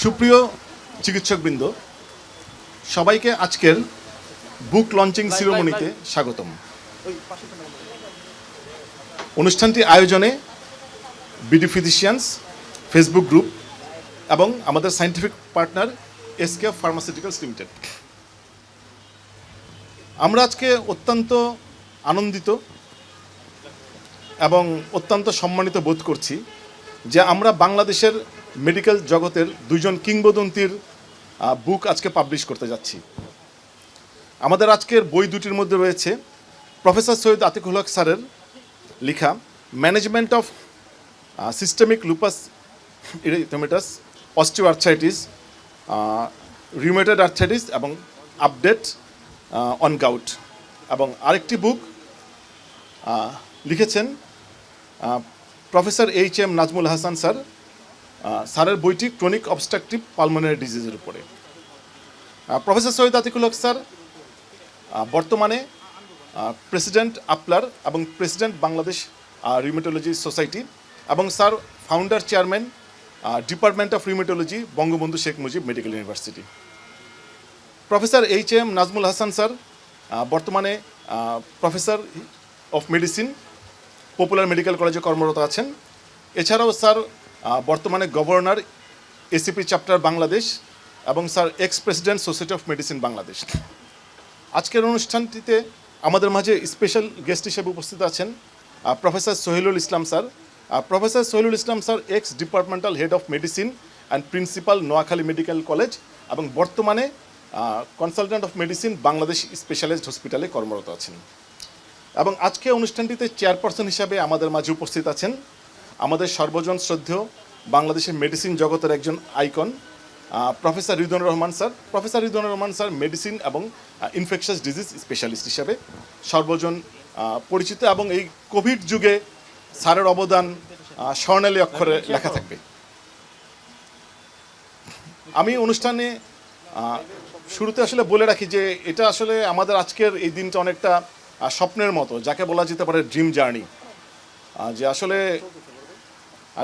সুপ্রিয় চিকিৎসকবৃন্দ, সবাইকে আজকের বুক লঞ্চিং সিরিমনিতে স্বাগতম। অনুষ্ঠানটি আয়োজনে বিডি ফিজিশিয়ানস ফেসবুক গ্রুপ এবং আমাদের scientific partner SK pharmaceuticals limited. আমরা আজকে অত্যন্ত আনন্দিত এবং অত্যন্ত সম্মানিত বোধ করছি যে আমরা বাংলাদেশের মেডিকেল জগতের দুইজন কিংবদন্তির বুক আজকে পাবলিশ করতে যাচ্ছি। আমাদের আজকের বই দুটির মধ্যে রয়েছে প্রফেসর সৈয়দ আতিকুল হক স্যারের লেখা management of systemic lupus erythematosus, osteoarthritis, rheumatoid arthritis এবং আপডেট অন গাউট, এবং আরেকটি বুক লিখেছেন professor H M. Nazmul Hasan sir. স্যারের বইটি ক্রনিক অবস্ট্রাকটিভ পালমোনারি ডিজিজের উপরে। প্রফেসর সৈয়দ আতিকুল হক স্যার বর্তমানে প্রেসিডেন্ট আপলার এবং প্রেসিডেন্ট বাংলাদেশ রিউমেটোলজি সোসাইটি, এবং sir founder chairman department of rheumatology, Bangabandhu Sheikh Mujib medical university. Professor H M. Nazmul Hasan sir বর্তমানে professor of medicine, popular medical কলেজে কর্মরত আছেন। এছাড়াও স্যার বর্তমানে গভর্নর এসিপি চ্যাপ্টার বাংলাদেশ এবং sir ex president society of medicine Bangladesh. আজকের অনুষ্ঠানটিতে আমাদের মাঝে স্পেশাল গেস্ট হিসেবে উপস্থিত আছেন professor Sohelul Islam sir. Professor Sohelul Islam sir ex departmental head of medicine and principal Noakhali medical college এবং বর্তমানে consultant of medicine Bangladesh specialized হসপিটালে কর্মরত আছেন। এবং আজকে অনুষ্ঠানটিতে চেয়ারপারসন হিসাবে আমাদের মাঝে উপস্থিত আছেন আমাদের সর্বজন শ্রদ্ধেয় বাংলাদেশের মেডিসিন জগতের একজন icon professor Ridwanur Rahman sir. Professor Ridwanur Rahman sir medicine এবং ইনফেকশাস ডিজিজ স্পেশালিস্ট হিসাবে সর্বজন পরিচিত, এবং এই কোভিড যুগে স্যারের অবদান স্বর্ণালী অক্ষরে লেখা থাকবে। আমি অনুষ্ঠানে শুরুতে আসলে বলে রাখি যে এটা আসলে আমাদের আজকের এই দিনটা অনেকটা স্বপ্নের মতো, যাকে বলা যেতে পারে ড্রিম জার্নি। যে আসলে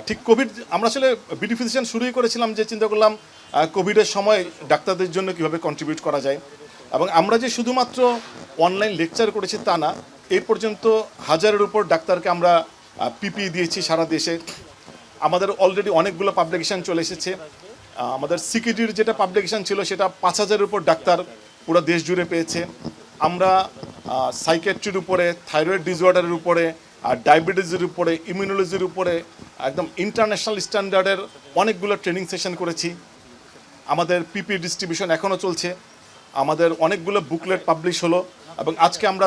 ঠিক কোভিড, আমরা আসলে বিডি ফিজিশিয়ান শুরুই করেছিলাম যে চিন্তা করলাম কোভিডের সময় ডাক্তারদের জন্য কীভাবে কন্ট্রিবিউট করা যায়, এবং আমরা যে শুধুমাত্র অনলাইন লেকচার করেছি তা না, এই পর্যন্ত 1000-এর উপর ডাক্তারকে আমরা পিপি দিয়েছি সারা দেশে। আমাদের অলরেডি অনেকগুলো পাবলিকেশান চলে এসেছে। আমাদের সিকিডির যেটা পাবলিকেশান ছিল সেটা 5000-এর উপর ডাক্তার পুরো দেশ জুড়ে পেয়েছে। আমরা সাইকিয়াট্রির উপরে, থাইরয়েড ডিসঅর্ডারের উপরে, আর ডায়াবেটিসের উপরে, ইমিউনোলজির উপরে একদম ইন্টারন্যাশনাল স্ট্যান্ডার্ডের অনেকগুলো ট্রেনিং সেশন করেছি। আমাদের পিপি ডিস্ট্রিবিউশন এখনও চলছে। আমাদের অনেকগুলো বুকলেট পাবলিশ হলো, এবং আজকে আমরা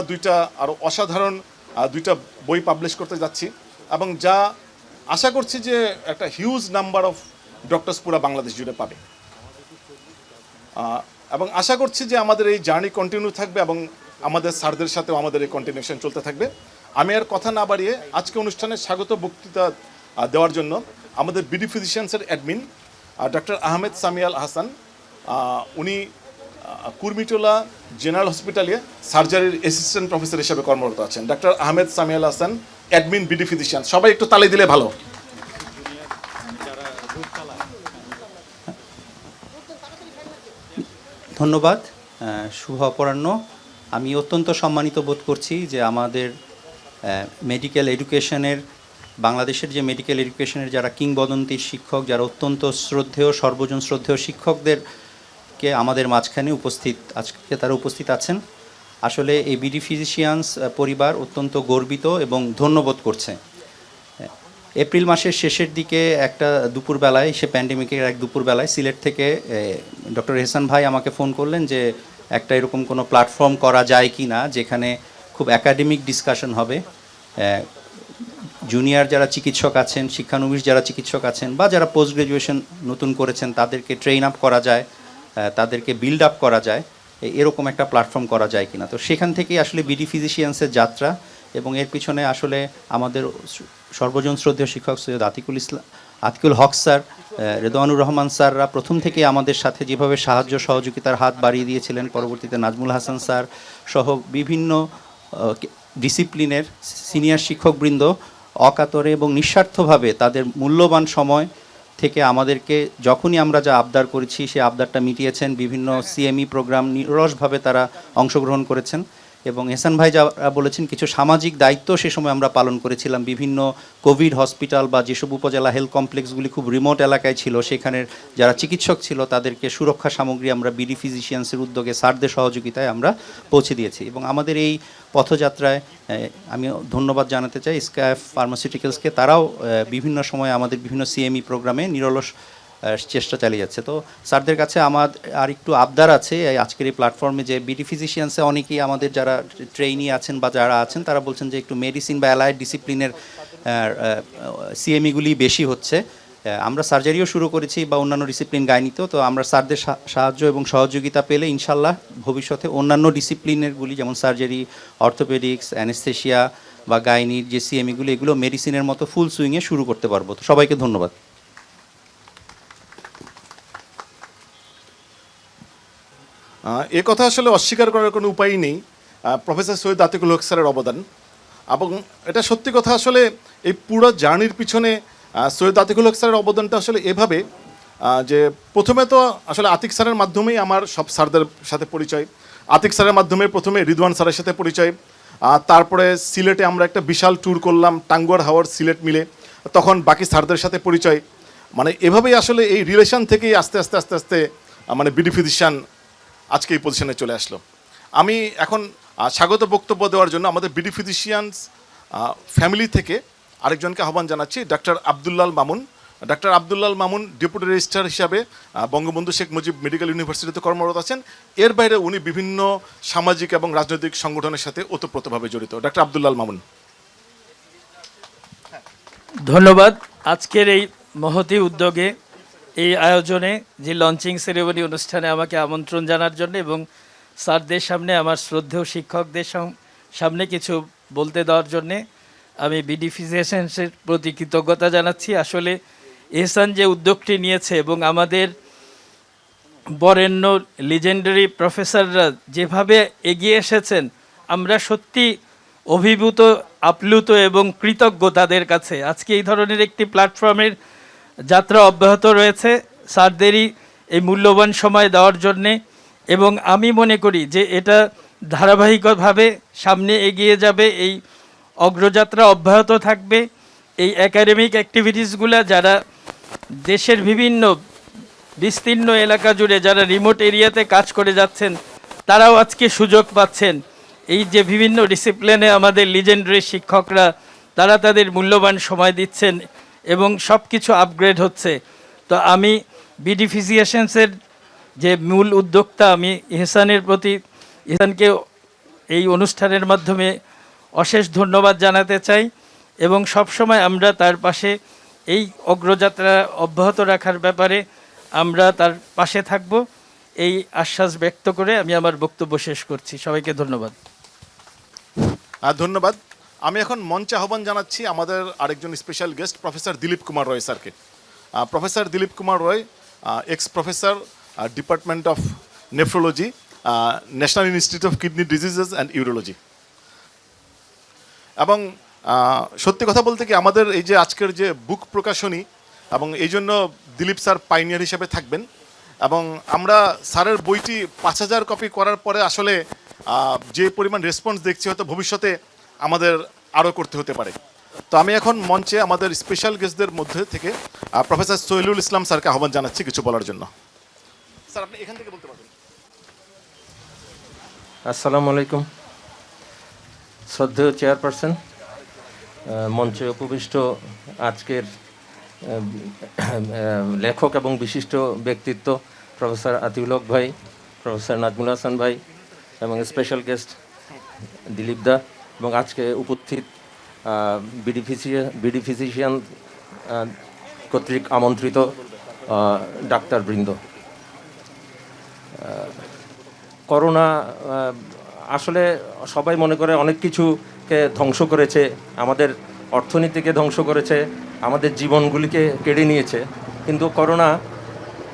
আরও অসাধারণ দুইটা বই পাবলিশ করতে যাচ্ছি, এবং যা আশা করছি যে একটা হিউজ নাম্বার অফ ডক্টরস পুরো বাংলাদেশ জুড়ে পাবে, এবং আশা করছি যে আমাদের এই জার্নি কন্টিনিউ থাকবে এবং আমাদের স্যারদের সাথেও আমাদের এই কন্টিনিউশন চলতে থাকবে। আমি আর কথা না বাড়িয়ে আজকে অনুষ্ঠানে স্বাগত বক্তৃতা দেওয়ার জন্য আমাদের বিডি ফিজিশিয়ানসের অ্যাডমিন ডক্টর আহমেদ সামিয়াল হাসান, উনি কুর্মিটোলা জেনারেল হসপিটালে সার্জারির অ্যাসিস্ট্যান্ট প্রফেসর হিসেবে কর্মরত আছেন। Doctor Ahmed Samial Hasan, admin BD physician. সবাই একটু তালি দিলে ভালো। ধন্যবাদ। শুভ অপরাহ্ন। আমি অত্যন্ত সম্মানিত বোধ করছি যে আমাদের মেডিকেল এডুকেশনের, বাংলাদেশের যে মেডিকেল এডুকেশনের যারা কিংবদন্তি শিক্ষক, যারা অত্যন্ত শ্রদ্ধেয়, সর্বজন শ্রদ্ধেয় শিক্ষকদেরকে আমাদের মাঝখানে আজকে তারা উপস্থিত আছেন। আসলে এই বিডি ফিজিশিয়ানস পরিবার অত্যন্ত গর্বিত এবং ধন্যবোধ করছে। এপ্রিল মাসের শেষের দিকে একটা দুপুরবেলায়, সে প্যান্ডেমিকের এক দুপুরবেলায় সিলেট থেকে ডক্টর এহসান ভাই আমাকে ফোন করলেন যে একটা এরকম কোনো প্ল্যাটফর্ম করা যায় কি না, যেখানে খুব একাডেমিক ডিসকাশন হবে, জুনিয়র যারা চিকিৎসক আছেন, শিক্ষানবিশ যারা চিকিৎসক আছেন, বা যারা পোস্ট গ্রাজুয়েশন নতুন করেছেন তাদেরকে ট্রেন আপ করা যায়, তাদেরকে বিল্ড আপ করা যায়, এরকম একটা প্ল্যাটফর্ম করা যায় কিনা। তো সেখান থেকেই আসলে বিডি ফিজিশিয়ানসের যাত্রা, এবং এর পিছনে আসলে আমাদের সর্বজন শ্রদ্ধেয় শিক্ষক সৈয়দ আতিকুল হক স্যার, রেদওয়ানুর রহমান স্যাররা প্রথম থেকে আমাদের সাথে যেভাবে সাহায্য সহযোগিতার হাত বাড়িয়ে দিয়েছিলেন, পরবর্তীতে নাজমুল হাসান স্যার সহ বিভিন্ন ডিসিপ্লিনের সিনিয়র শিক্ষকবৃন্দ অকাতরে এবং নিঃস্বার্থভাবে তাদের মূল্যবান সময় থেকে আমাদেরকে যখনই আমরা যা আবদার করেছি সেই আবদারটা মিটিয়েছেন। বিভিন্ন সিএমই প্রোগ্রাম নিরসভাবে তারা অংশগ্রহণ করেছেন, এবং এহসান ভাই যা বলেছেন কিছু সামাজিক দায়িত্ব সে সময় আমরা পালন করেছিলাম। বিভিন্ন কোভিড হসপিটাল বা যেসব উপজেলা হেলথ কমপ্লেক্সগুলি খুব রিমোট এলাকায় ছিল, সেখানের যারা চিকিৎসক ছিল তাদেরকে সুরক্ষা সামগ্রী আমরা বিডি ফিজিশিয়ানসের উদ্যোগে স্যারদের সহযোগিতায় আমরা পৌঁছে দিয়েছি। এবং আমাদের এই পথযাত্রায় আমি ধন্যবাদ জানাতে চাই স্কাইফ ফার্মাসিউটিক্যালসকে। তারাও বিভিন্ন সময় আমাদের বিভিন্ন সিএমই প্রোগ্রামে নিরলস চেষ্টা চালিয়ে যাচ্ছে। তো স্যারদের কাছে আমার আর একটু আবদার আছে আজকের এই প্ল্যাটফর্মে, যে বিডি ফিজিশিয়ানসে অনেকেই আমাদের যারা ট্রেইনি আছেন বা যারা আছেন তারা বলছেন যে একটু মেডিসিন বা অ্যালাইড ডিসিপ্লিনের সিএমইগুলি বেশি হচ্ছে। আমরা সার্জারিও শুরু করেছি বা অন্যান্য ডিসিপ্লিন গাইনিতেও। তো আমরা স্যারদের সাহায্য এবং সহযোগিতা পেলে ইনশাল্লাহ ভবিষ্যতে অন্যান্য ডিসিপ্লিনেরগুলি যেমন সার্জারি, অর্থোপেডিক্স, অ্যানেস্থেশিয়া বা গাইনির যে সিএমইগুলি, এগুলো মেডিসিনের মতো ফুল সুইংয়ে শুরু করতে পারবো। তো সবাইকে ধন্যবাদ। এ কথা আসলে অস্বীকার করার কোনো উপায়ই নেই, প্রফেসর সৈয়দ আতিকুল হক স্যারের অবদান। এবং এটা সত্যি কথা, আসলে এই পুরো জার্নির পিছনে সৈয়দ আতিকুল হক স্যারের অবদানটা আসলে এভাবে যে প্রথমে তো আসলে আতিক স্যারের মাধ্যমেই আমার সব স্যারদের সাথে পরিচয়। আতিক স্যারের মাধ্যমে প্রথমে রিদওয়ান স্যারের সাথে পরিচয়, তারপরে সিলেটে আমরা একটা বিশাল ট্যুর করলাম টাঙ্গুয়ার হাওয়ার সিলেট মিলে, তখন বাকি স্যারদের সাথে পরিচয়। মানে এভাবেই আসলে এই রিলেশন থেকেই আস্তে আস্তে আস্তে আস্তে মানে বিডি ফিজিশিয়ান আজকে এই পজিশনে চলে আসলো। আমি এখন স্বাগত বক্তব্য দেওয়ার জন্য আমাদের বিডি ফিজিশিয়ানস ফ্যামিলি থেকে আরেকজনকে আহ্বান জানাচ্ছি, ডাক্তার আব্দুল্লাল মামুন। ডাক্তার আব্দুল্লাল মামুন ডেপুটি রেজিস্ট্রার হিসাবে বঙ্গবন্ধু শেখ মুজিব মেডিকেল ইউনিভার্সিটিতে কর্মরত আছেন। এর বাইরে উনি বিভিন্ন সামাজিক এবং রাজনৈতিক সংগঠনের সাথে ওতপ্রোতভাবে জড়িত। ডাক্তার আব্দুল্লাল মামুন। ধন্যবাদ। আজকের এই মহতী উদ্যোগে, এই আয়োজনে, যে লঞ্চিং সেরেমনি অনুষ্ঠানে আমাকে আমন্ত্রণ জানার জন্য এবং স্যারদের সামনে, আমার শ্রদ্ধেয় শিক্ষকদের সামনে কিছু বলতে দেওয়ার জন্যে আমি বিডি ফিজিশিয়ানসের প্রতি কৃতজ্ঞতা জানাচ্ছি। আসলে এহসান যে উদ্যোগটি নিয়েছে এবং আমাদের বরেণ্য লিজেন্ডারি প্রফেসররা যেভাবে এগিয়ে এসেছেন, আমরা সত্যি অভিভূত, আপ্লুত এবং কৃতজ্ঞ তাদের কাছে। আজকে এই ধরনের একটি প্ল্যাটফর্মের যাত্রা অব্যাহত রয়েছে স্যারদেরই এই মূল্যবান সময় দেওয়ার জন্যে, এবং আমি মনে করি যে এটা ধারাবাহিকভাবে সামনে এগিয়ে যাবে, এই অগ্রযাত্রা অব্যাহত থাকবে। এই একাডেমিক অ্যাক্টিভিটিসগুলো যারা দেশের বিভিন্ন বিস্তীর্ণ এলাকা জুড়ে যারা রিমোট এরিয়াতে কাজ করে যাচ্ছেন, তারাও আজকে সুযোগ পাচ্ছেন। এই যে বিভিন্ন ডিসিপ্লিনে আমাদের লিজেন্ডারি শিক্ষকরা, তারা তাদের মূল্যবান সময় দিচ্ছেন এবং সব কিছু আপগ্রেড হচ্ছে। তো আমি বিডি ফিজিশিয়ানসের যে মূল উদ্যোক্তা, আমি ইহসানকে এই অনুষ্ঠানের মাধ্যমে অশেষ ধন্যবাদ জানাতে চাই, এবং সবসময় আমরা তার পাশে এই অগ্রযাত্রা অব্যাহত রাখার ব্যাপারে আমরা তার পাশে থাকব, এই আশ্বাস ব্যক্ত করে আমি আমার বক্তব্য শেষ করছি। সবাইকে ধন্যবাদ। ধন্যবাদ। আমি এখন মঞ্চে আহ্বান জানাচ্ছি আমাদের আরেকজন special guest, professor Dilip Kumar Roy স্যারকে। Professor Dilip Kumar Roy ex professor, department of nephrology, national institute of kidney diseases and urology. এবং সত্যি কথা বলতে কি, আমাদের এই যে আজকের যে বুক প্রকাশনী, এবং এই জন্য দিলীপ স্যার পাইনিয়ার হিসেবে থাকবেন। এবং আমরা স্যারের বইটি 5,000 কপি করার পরে আসলে যে পরিমাণ রেসপন্স দেখছি হয়তো ভবিষ্যতে আমাদের আরও করতে হতে পারে। তো আমি এখন মঞ্চে আমাদের স্পেশাল গেস্টদের মধ্যে থেকে প্রফেসর সোহেলুল ইসলাম স্যারকে আহ্বান জানাচ্ছি কিছু বলার জন্য। স্যার আপনি এখান থেকে বলতে পারবেন। আসসালামু আলাইকুম। শ্রদ্ধেয় চেয়ারপারসন, মঞ্চে উপবিষ্ট আজকের লেখক এবং বিশিষ্ট ব্যক্তিত্ব প্রফেসর আতিউল হক ভাই, প্রফেসর নাজমুল হাসান ভাই এবং স্পেশাল গেস্ট দিলীপ দা এবং আজকে উপস্থিত বিডি ফিজিশিয়ান কর্তৃক আমন্ত্রিত ডাক্তারবৃন্দ। করোনা আসলে সবাই মনে করে অনেক কিছুকে ধ্বংস করেছে, আমাদের অর্থনীতিকে ধ্বংস করেছে, আমাদের জীবনগুলিকে কেড়ে নিয়েছে। কিন্তু করোনা,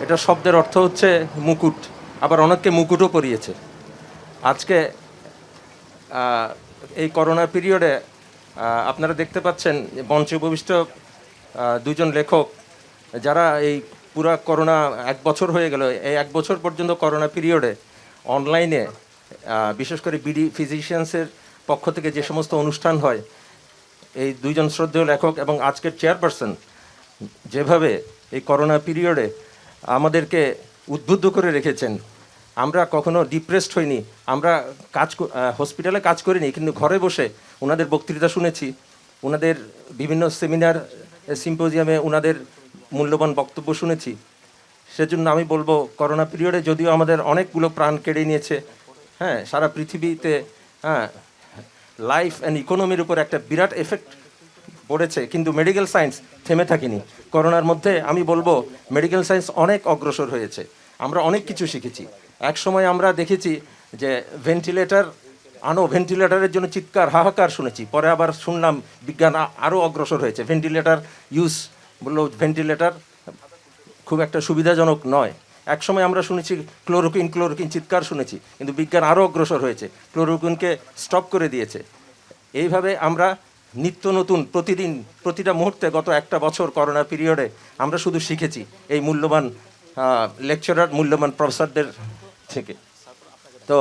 এটা শব্দের অর্থ হচ্ছে মুকুট, আবার অনেককে মুকুটও পরিয়েছে। আজকে এই করোনা পিরিয়ডে আপনারা দেখতে পাচ্ছেন মঞ্চে উপবিষ্ট দুজন লেখক যারা এই পুরা করোনা 1 বছর হয়ে গেল, এই 1 বছর পর্যন্ত করোনা পিরিয়ডে অনলাইনে বিশেষ করে বিডি ফিজিশিয়ানসের পক্ষ থেকে যে সমস্ত অনুষ্ঠান হয়, এই দুইজন শ্রদ্ধেয় লেখক এবং আজকের চেয়ারপারসন যেভাবে এই করোনা পিরিয়ডে আমাদেরকে উদ্বুদ্ধ করে রেখেছেন। আমরা কখনো ডিপ্রেসড হইনি, আমরা হসপিটালে কাজ করিনি, কিন্তু ঘরে বসে ওনাদের বক্তৃতা শুনেছি, ওনাদের বিভিন্ন সেমিনার সিম্পোজিয়ামে ওনাদের মূল্যবান বক্তব্য শুনেছি। সেজন্য আমি বলবো করোনা পিরিয়ডে যদিও আমাদের অনেকগুলো প্রাণ কেড়ে নিয়েছে, হ্যাঁ, সারা পৃথিবীতে লাইফ অ্যান্ড ইকোনমির উপর একটা বিরাট এফেক্ট পড়েছে, কিন্তু মেডিকেল সায়েন্স থেমে থাকেনি। করোনার মধ্যে আমি বলবো মেডিকেল সায়েন্স অনেক অগ্রসর হয়েছে, আমরা অনেক কিছু শিখেছি। এক সময় আমরা দেখেছি যে ভেন্টিলেটারের জন্য চিৎকার হাহাকার শুনেছি, পরে আবার শুনলাম বিজ্ঞান আরও অগ্রসর হয়েছে, ভেন্টিলেটার ইউজ বললো ভেন্টিলেটার খুব একটা সুবিধাজনক নয়। এক সময় আমরা শুনেছি ক্লোরোকুইন চিৎকার শুনেছি, কিন্তু বিজ্ঞান আরও অগ্রসর হয়েছে, ক্লোরোকুইনকে স্টপ করে দিয়েছে। এইভাবে আমরা নিত্য নতুন প্রতিটা মুহূর্তে গত 1 বছর করোনা পিরিয়ডে আমরা শুধু শিখেছি এই মূল্যবান লেকচারার, মূল্যবান প্রফেসরদের থেকে। তো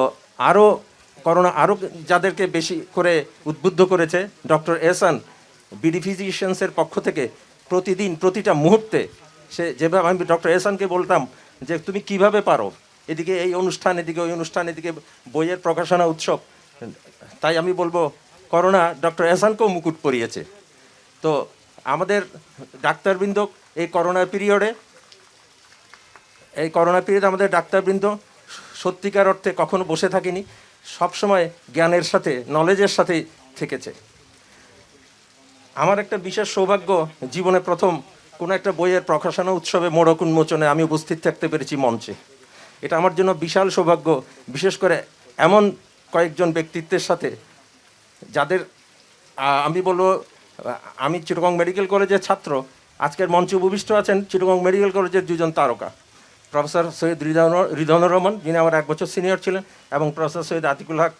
করোনা আরও যাদেরকে বেশি করে উদ্বুদ্ধ করেছে, ডক্টর এহসান বিডি ফিজিশিয়ানসের পক্ষ থেকে প্রতিটা মুহূর্তে সে যেভাবে, আমি ডক্টর এহসানকে বলতাম যে তুমি কিভাবে পারো, এদিকে এই অনুষ্ঠান, এদিকে ওই অনুষ্ঠান, এদিকে বইয়ের প্রকাশনা উৎসব। তাই আমি বলবো করোনা ডক্টর এহসানকেও মুকুট পরিয়েছে। তো আমাদের ডাক্তারবৃন্দ এই করোনা পিরিয়ডে আমাদের ডাক্তারবৃন্দ সত্যিকার অর্থে কখনো বসে থাকেনি, সবসময় জ্ঞানের সাথে, নলেজের সাথে থেকেছে। আমার একটা বিশেষ সৌভাগ্য, জীবনে প্রথম কোনো একটা বইয়ের প্রকাশনা উৎসবে মোড়ক উন্মোচনে আমি উপস্থিত থাকতে পেরেছি মঞ্চে। এটা আমার জন্য বিশাল সৌভাগ্য, বিশেষ করে এমন কয়েকজন ব্যক্তিত্বের সাথে যাদের আমি বলবো, আমি চিটাগং মেডিকেল কলেজের ছাত্র, আজকের মঞ্চে উপবিষ্ট আছেন চিটাগং মেডিকেল কলেজের 2জন তারকা, প্রফেসর সৈয়দ রিদওয়ানুর রহমান যিনি আমার 1 বছর সিনিয়র ছিলেন, এবং প্রফেসর সৈয়দ আতিকুল হক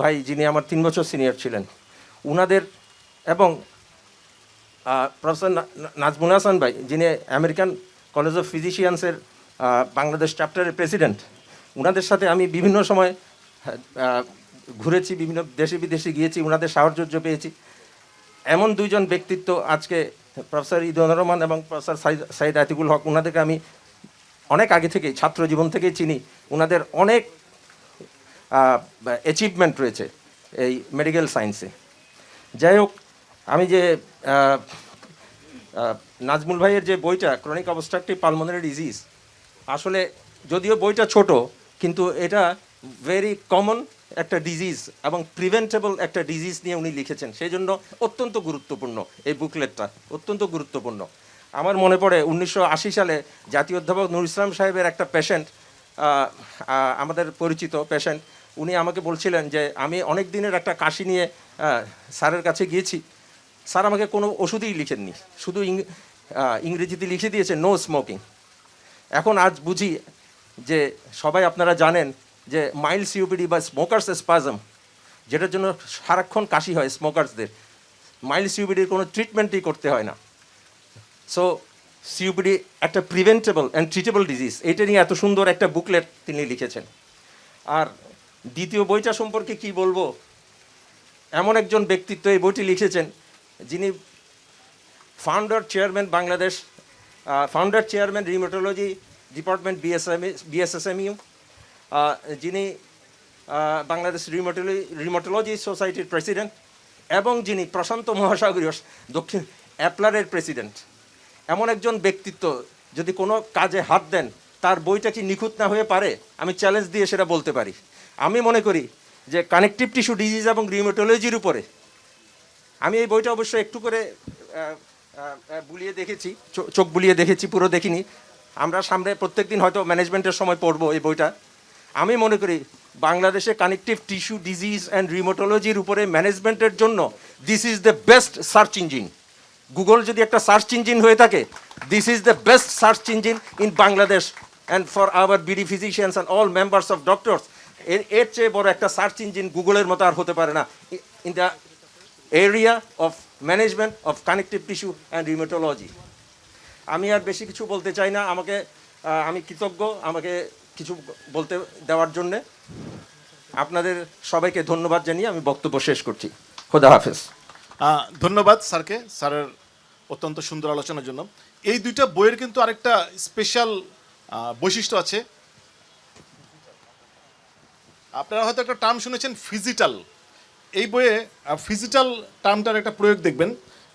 ভাই যিনি আমার 3 বছর সিনিয়র ছিলেন। উনাদের এবং প্রফেসর নাজমুল হাসান ভাই যিনি আমেরিকান কলেজ অফ ফিজিশিয়ানসের বাংলাদেশ চ্যাপ্টারের প্রেসিডেন্ট, ওনাদের সাথে আমি বিভিন্ন সময় ঘুরেছি, বিভিন্ন দেশে বিদেশে গিয়েছি, ওনাদের সাহচর্য পেয়েছি। এমন 2জন ব্যক্তিত্ব আজকে প্রফেসর রিদওয়ানুর রহমান এবং প্রফেসর সাইদ আতিকুল হক, ওনাদেরকে আমি অনেক আগে থেকেই, ছাত্র জীবন থেকেই চিনি। ওনাদের অনেক অ্যাচিভমেন্ট রয়েছে এই মেডিকেল সায়েন্সে। যাই হোক, আমি যে নাজমুল ভাইয়ের যে বইটা ক্রনিক অবস্ট্রাকটিভ পালমোনারি ডিজিজ, আসলে যদিও বইটা ছোট, কিন্তু এটা ভেরি কমন একটা ডিজিজ এবং প্রিভেন্টেবল একটা ডিজিজ নিয়ে উনি লিখেছেন, সেই জন্য অত্যন্ত গুরুত্বপূর্ণ এই বুকলেটটা, অত্যন্ত গুরুত্বপূর্ণ। আমার মনে পড়ে 1980 সালে জাতীয় অধ্যাপক নুর ইসলাম সাহেবের একটা পেশেন্ট, আমাদের পরিচিত পেশেন্ট, উনি আমাকে বলছিলেন যে আমি অনেক দিনের একটা কাশি নিয়ে স্যারের কাছে গিয়েছি, স্যার আমাকে কোনো ওষুধই লিখেননি, শুধু ইংরেজিতে লিখে দিয়েছে নো স্মোকিং। এখন আজ বুঝি যে সবাই আপনারা জানেন যে মাইল্ড সিওপিডি বা স্মোকার্স স্পাজম, যেটার জন্য সারাক্ষণ কাশি হয় স্মোকার্সদের, মাইল্ড সিওপিডির কোনো ট্রিটমেন্টই করতে হয় না। সো সিওপিডি একটা প্রিভেন্টেবল অ্যান্ড ট্রিটেবল ডিজিজ, এটা নিয়ে এত সুন্দর একটা বুকলেট তিনি লিখেছেন। আর দ্বিতীয় বইটা সম্পর্কে কি বলবো, এমন একজন ব্যক্তিত্ব এই বইটি লিখেছেন যিনি founder chairman Bangladesh, founder chairman rheumatology department BSSMU, যিনি বাংলাদেশ রিউমাটোলজি সোসাইটির প্রেসিডেন্ট, এবং যিনি প্রশান্ত মহাসাগরীয় দক্ষিণ অ্যাপলারের প্রেসিডেন্ট। এমন একজন ব্যক্তিত্ব যদি কোনো কাজে হাত দেন, তার বইটা কি নিখুঁত না হয়ে পারে? আমি চ্যালেঞ্জ দিয়ে সেটা বলতে পারি। আমি মনে করি যে কানেকটিভ টিস্যু ডিজিজ এবং রিউমাটোলজির উপরে, আমি এই বইটা অবশ্য একটু করে বুলিয়ে দেখেছি, চোখ বুলিয়ে দেখেছি, পুরো দেখিনি। আমরা সামনে প্রত্যেক দিন হয়তো ম্যানেজমেন্টের সময় পড়বো এই বইটা। আমি মনে করি বাংলাদেশে কানেকটিভ টিস্যু ডিজিজ অ্যান্ড রিউমাটোলজির উপরে ম্যানেজমেন্টের জন্য this is the best search engine. Google যদি একটা সার্চ ইঞ্জিন হয়ে থাকে, this is the best search engine in Bangladesh and for our BD physicians and all members of doctors. এর চেয়ে বড় একটা সার্চ ইঞ্জিন গুগলের মতো আর হতে পারে না in the area of management of connective tissue and rheumatology. আমি আর বেশি কিছু বলতে চাই না। আমি কৃতজ্ঞ আমাকে কিছু বলতে দেওয়ার জন্যে। আপনাদের সবাইকে ধন্যবাদ জানিয়ে আমি বক্তব্য শেষ করছি। খোদা হাফেজ। ধন্যবাদ স্যারকে, স্যারের অত্যন্ত সুন্দর আলোচনার জন্য। এই দুইটা বইয়ের কিন্তু আরেকটা স্পেশাল বৈশিষ্ট্য আছে। আপনারা হয়তো একটা টার্ম শুনেছেন ফিজিটাল। এই বইয়ে ফিজিটাল টার্মটার একটা প্রয়োগ দেখবেন।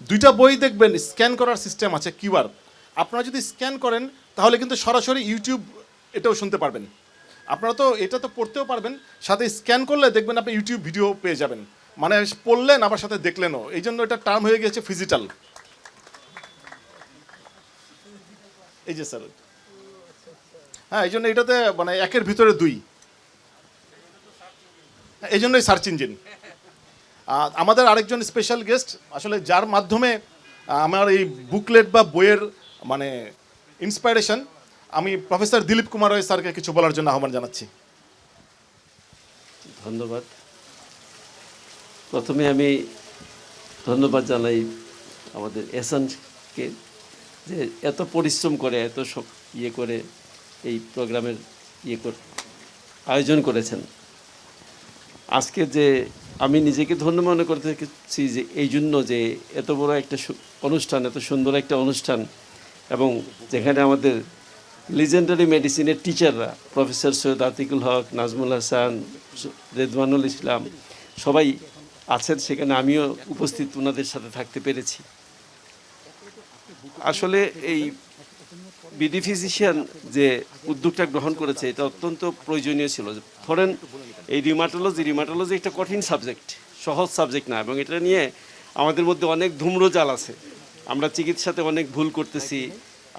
দুইটা বই দেখবেন স্ক্যান করার সিস্টেম আছে, কিউআর। আপনারা যদি স্ক্যান করেন তাহলে কিন্তু সরাসরি ইউটিউব এটাও শুনতে পারবেন। আপনারা তো এটা তো পড়তেও পারবেন, সাথে স্ক্যান করলে দেখবেন আপনি ইউটিউব ভিডিও পেয়ে যাবেন। মানে পড়লেন আবার সাথে দেখলেনও, এই জন্য এটা টার্ম হয়ে গেছে ফিজিটাল। এই যে স্যার, হ্যাঁ, এই জন্য এটাতে মানে একের ভিতরে দুই, এই জন্যই সার্চ ইঞ্জিন। আমাদের আরেকজন স্পেশাল গেস্ট, আসলে যার মাধ্যমে আমার এই বুকলেট বা বইয়ের মানে ইন্সপাইরেশন, আমি প্রফেসর দিলীপ কুমার রায় স্যারকে কিছু বলার জন্য আহ্বান জানাচ্ছি। ধন্যবাদ। প্রথমে আমি ধন্যবাদ জানাই আমাদের এসানকে, যে এত পরিশ্রম করে, এত সব করে এই প্রোগ্রামের আয়োজন করেছেন। আজকে যে আমি নিজেকে ধন্য মনে করতেছি যে এই জন্য যে এত বড় একটা অনুষ্ঠান, এত সুন্দর একটা অনুষ্ঠান, এবং যেখানে আমাদের লিজেন্ডারি মেডিসিনের টিচাররা প্রফেসর সৈয়দ আতিকুল হক, নাজমুল হাসান, রেদওয়ানুল ইসলাম সবাই আছেন, সেখানে আমিও উপস্থিত ওনাদের সাথে থাকতে পেরেছি। আসলে এই বিডি ফিজিশিয়ান যে উদ্যোগটা গ্রহণ করেছে এটা অত্যন্ত প্রয়োজনীয় ছিল। ধরেন এই রিউমাটোলজি একটা কঠিন সাবজেক্ট, সহজ সাবজেক্ট না, এবং এটা নিয়ে আমাদের মধ্যে অনেক ধূম্রজাল আছে। আমরা চিকিৎসাতে অনেক ভুল করতেছি,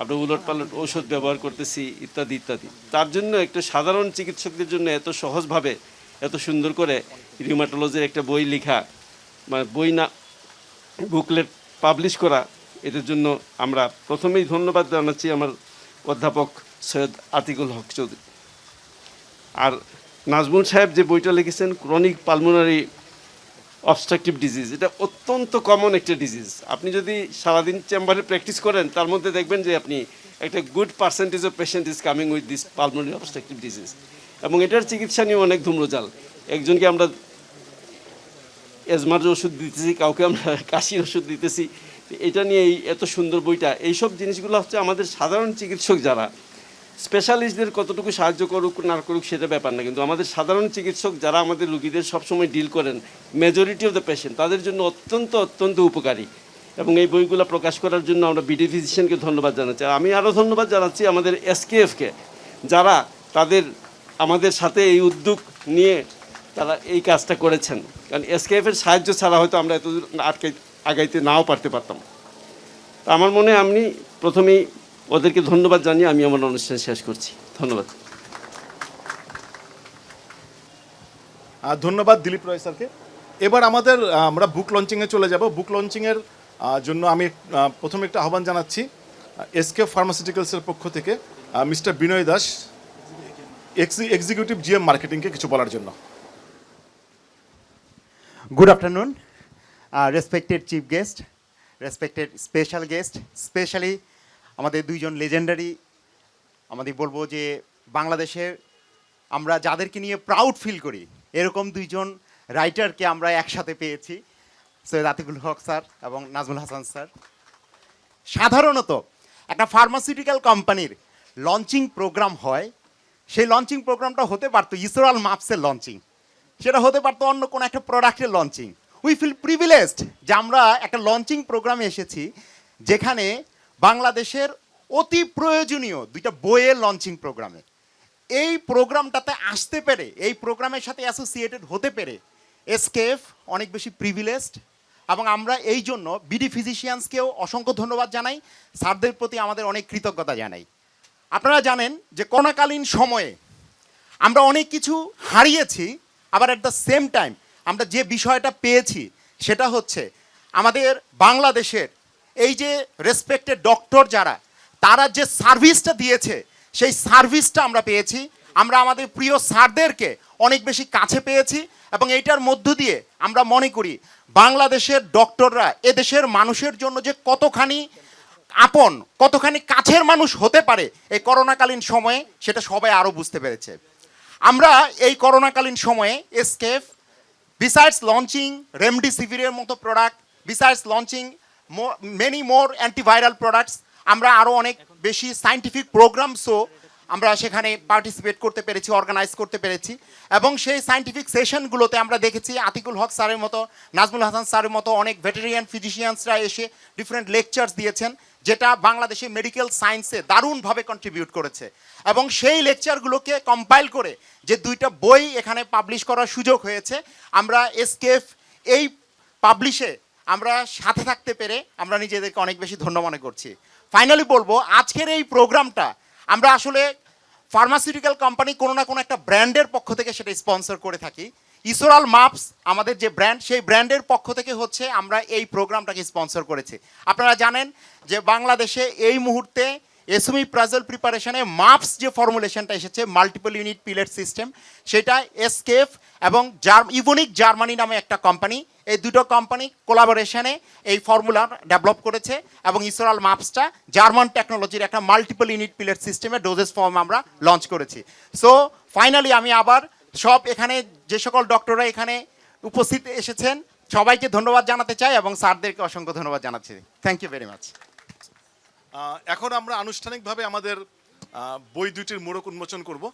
আমরা উলটপালট ঔষধ ব্যবহার করতেছি, ইত্যাদি ইত্যাদি। তার জন্য একটা সাধারণ চিকিৎসকদের জন্য এত সহজভাবে এত সুন্দর করে রিউমাটোলজির একটা বই লেখা, মানে বই না বুকলেট পাবলিশ করা, এটার জন্য আমরা প্রথমেই ধন্যবাদ জানাচ্ছি আমার অধ্যাপক সৈয়দ আতিকুল হক চৌধুরী। আর নাজমুল সাহেব যে বইটা লিখেছেন ক্রনিক পালমোনারি অবস্ট্রাকটিভ ডিজিজ, এটা অত্যন্ত কমন একটা ডিজিজ। আপনি যদি সারাদিন চেম্বারে প্র্যাকটিস করেন, তার মধ্যে দেখবেন যে আপনি একটা good percentage of patient is coming with this pulmonary obstructive disease, এবং এটার চিকিৎসা নিয়ে অনেক ধূম্রজাল। একজনকে আমরা এজমার ওষুধ দিতেছি, কাউকে আমরা কাশির ওষুধ দিতেছি। এটা নিয়ে এই এত সুন্দর বইটা, এইসব জিনিসগুলো হচ্ছে আমাদের সাধারণ চিকিৎসক যারা, স্পেশালিস্টদের কতটুকু সাহায্য করুক না করুক সেটা ব্যাপার না, কিন্তু আমাদের সাধারণ চিকিৎসক যারা আমাদের রুগীদের সবসময় ডিল করেন, মেজরিটি অফ দ্য পেশেন্ট, তাদের জন্য অত্যন্ত অত্যন্ত উপকারী। এবং এই বইগুলো প্রকাশ করার জন্য আমরা বিডি ফিজিশিয়ানকে ধন্যবাদ জানাচ্ছি। আমি আরও ধন্যবাদ জানাচ্ছি আমাদের এসকেএফকে, যারা আমাদের সাথে এই উদ্যোগ নিয়ে তারা এই কাজটা করেছেন। কারণ এসকেএফের সাহায্য ছাড়া হয়তো আমরা এত আগাইতে নাও পারতাম। তা আমার মনে আমি প্রথমেই ওদেরকে ধন্যবাদ জানিয়ে আমি আমার অনুষ্ঠান শেষ করছি। ধন্যবাদ। ধন্যবাদ দিলীপ রয় স্যারকে। এবার আমরা বুক লঞ্চিংয়ে চলে যাব। বুক লঞ্চিংয়ের জন্য আমি প্রথমে একটা আহ্বান জানাচ্ছি এসকেএফ ফার্মাসিউটিক্যালসের পক্ষ থেকে মিস্টার বিনয় দাস, এক্সিকিউটিভ জিএম মার্কেটিংকে কিছু বলার জন্য। Good afternoon, respected chief guest, respected special guest, especially আমাদের দুইজন লেজেন্ডারি, আমাদের বলবো যে বাংলাদেশের আমরা যাদেরকে নিয়ে প্রাউড ফিল করি এরকম দুইজন রাইটারকে আমরা একসাথে পেয়েছি, সৈয়দ আতিকুল হক স্যার এবং নাজমুল হাসান স্যার। সাধারণত একটা ফার্মাসিউটিক্যাল কোম্পানির লঞ্চিং প্রোগ্রাম হয়, সেই লঞ্চিং প্রোগ্রামটা হতে পারতো ইসরাল মাপসের লঞ্চিং, সেটা হতে পারতো অন্য কোনো একটা প্রোডাক্টের লঞ্চিং। উই ফিল প্রিভিলেজড যে আমরা একটা লঞ্চিং প্রোগ্রামে এসেছি যেখানে বাংলাদেশের অতি প্রয়োজনীয় দুইটা বইয়ের লঞ্চিং প্রোগ্রামে। এই প্রোগ্রামটাতে আসতে পেরে, এই প্রোগ্রামের সাথে অ্যাসোসিয়েটেড হতে পেরে এসকেএফ অনেক বেশি প্রিভিলেজড, এবং আমরা এই জন্য বিডি ফিজিশিয়ানসকেও অসংখ্য ধন্যবাদ জানাই, স্যারদের প্রতি আমাদের অনেক কৃতজ্ঞতা জানাই। আপনারা জানেন যে করোনাকালীন সময়ে আমরা অনেক কিছু হারিয়েছি, আবার অ্যাট দ্য সেম টাইম আমরা যে বিষয়টা পেয়েছি সেটা হচ্ছে আমাদের বাংলাদেশের এই যে রেসপেক্টেড ডক্টর যারা, তারা যে সার্ভিসটা দিয়েছে সেই সার্ভিসটা আমরা পেয়েছি। আমরা আমাদের প্রিয় স্যারদেরকে অনেক বেশি কাছে পেয়েছি, এবং এইটার মধ্য দিয়ে আমরা মনে করি বাংলাদেশের ডক্টররা এদেশের মানুষের জন্য যে কতখানি আপন, কতখানি কাছের মানুষ হতে পারে এই করোনাকালীন সময়ে, সেটা সবাই আরও বুঝতে পেরেছে। আমরা এই করোনাকালীন সময়ে এসকেএফ বিসাইডস লঞ্চিং রেমডিসিভিরের মতো product, besides launching many more antiviral products, আমরা আরও অনেক বেশি সায়েন্টিফিক প্রোগ্রামসও আমরা সেখানে পার্টিসিপেট করতে পেরেছি, অর্গানাইজ করতে পেরেছি। এবং সেই সায়েন্টিফিক সেশনগুলোতে আমরা দেখেছি আতিকুল হক স্যারের মতো, নাজমুল হাসান স্যারের মতো অনেক ভেটেরিয়ান ফিজিশিয়ানসরা এসে ডিফারেন্ট লেকচার্স দিয়েছেন, যেটা বাংলাদেশে মেডিকেল সায়েন্সে দারুণভাবে কন্ট্রিবিউট করেছে। এবং সেই লেকচারগুলোকে কম্পাইল করে যে দুইটা বই এখানে পাবলিশ করার সুযোগ হয়েছে, আমরা এসকেএফ এই পাবলিশে আমরা সাথে থাকতে পেরে আমরা নিজেদেরকে অনেক বেশি ধন্য মনে করছি। ফাইনালি বলবো, আজকের এই প্রোগ্রামটা আমরা আসলে ফার্মাসিউটিক্যাল কোম্পানি কোনো না কোনো একটা ব্র্যান্ডের পক্ষ থেকে সেটা স্পন্সর করে থাকি। ইসরাল মাপস আমাদের যে ব্র্যান্ড, সেই ব্র্যান্ডের পক্ষ থেকে হচ্ছে আমরা এই প্রোগ্রামটাকে স্পন্সর করেছি। আপনারা জানেন যে বাংলাদেশে এই মুহূর্তে এসএমই প্রাজল প্রিপারেশনে মাপস যে ফর্মুলেশনটা এসেছে, মাল্টিপল ইউনিট পিলেট সিস্টেম, সেটা এসকেএফ এবং ইভোনিক জার্মানি নামে একটা কোম্পানি, এই দুটো কোম্পানি কোলাবোরেশনে এই ফর্মুলা ডেভেলপ করেছে, এবং ইসরাল মাপসটা জার্মান টেকনোলজির একটা মাল্টিপল ইউনিট পিলেট সিস্টেমের ডোজেস ফর্ম আমরা লঞ্চ করেছি। সো ফাইনালি আমি আবার সব এখানে যে সকল ডক্টররা এখানে উপস্থিত এসেছেন সবাইকে ধন্যবাদ জানাতে চাই, এবং স্যারদেরকে অসংখ্য ধন্যবাদ জানাচ্ছি। Thank you very much. এখন আমরা আনুষ্ঠানিকভাবে আমাদের বই দুটির মোড়ক উন্মোচন করব।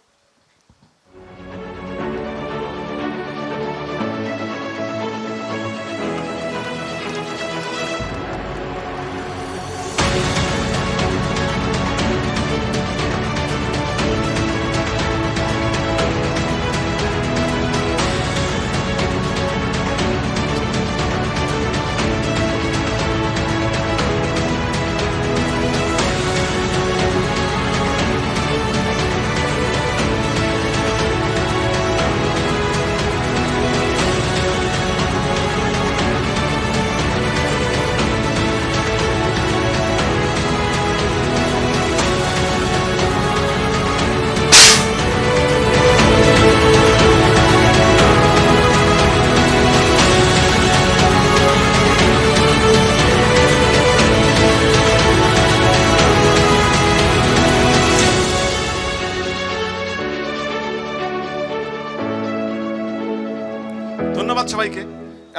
ধন্যবাদ সবাইকে,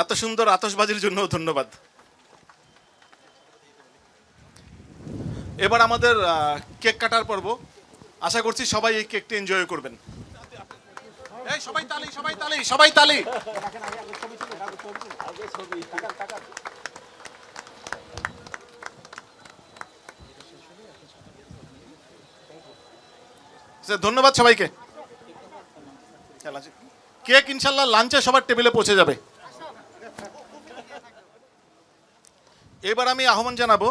এত সুন্দর আতশবাজির জন্য ধন্যবাদ। এবার আমাদের কেক কাটার পর্ব। আশা করছি সবাই এই কেকটি এনজয় করবেন। এই সবাই তালি, সবাই তালি, সবাই তালি। ধন্যবাদ সবাইকে। কেক ইনশাল্লাহ লাঞ্চে সবার টেবিলে পৌঁছে যাবে। এবার আমি আহ্বান জানাবো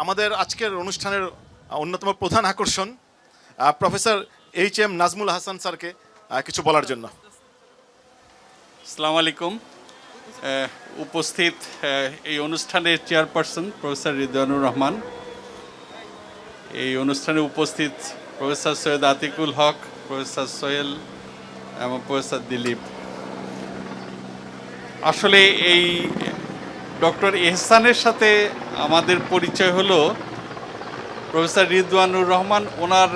আমাদের আজকের অনুষ্ঠানের অন্যতম প্রধান আকর্ষণ প্রফেসর এইচ.এম. নাজমুল হাসান স্যারকে কিছু বলার জন্য। আসসালামু আলাইকুম। উপস্থিত এই অনুষ্ঠানের চেয়ারপারসন প্রফেসর রিদওয়ানুর রহমান, এই অনুষ্ঠানে উপস্থিত প্রফেসর সৈয়দ আতিকুল হক, প্রফেসর সোহেল এবং প্রফেসর দিলীপ। আসলে এই ডক্টর এহসানের সাথে আমাদের পরিচয় হলো প্রফেসর রিদওয়ানুর রহমান, ওনার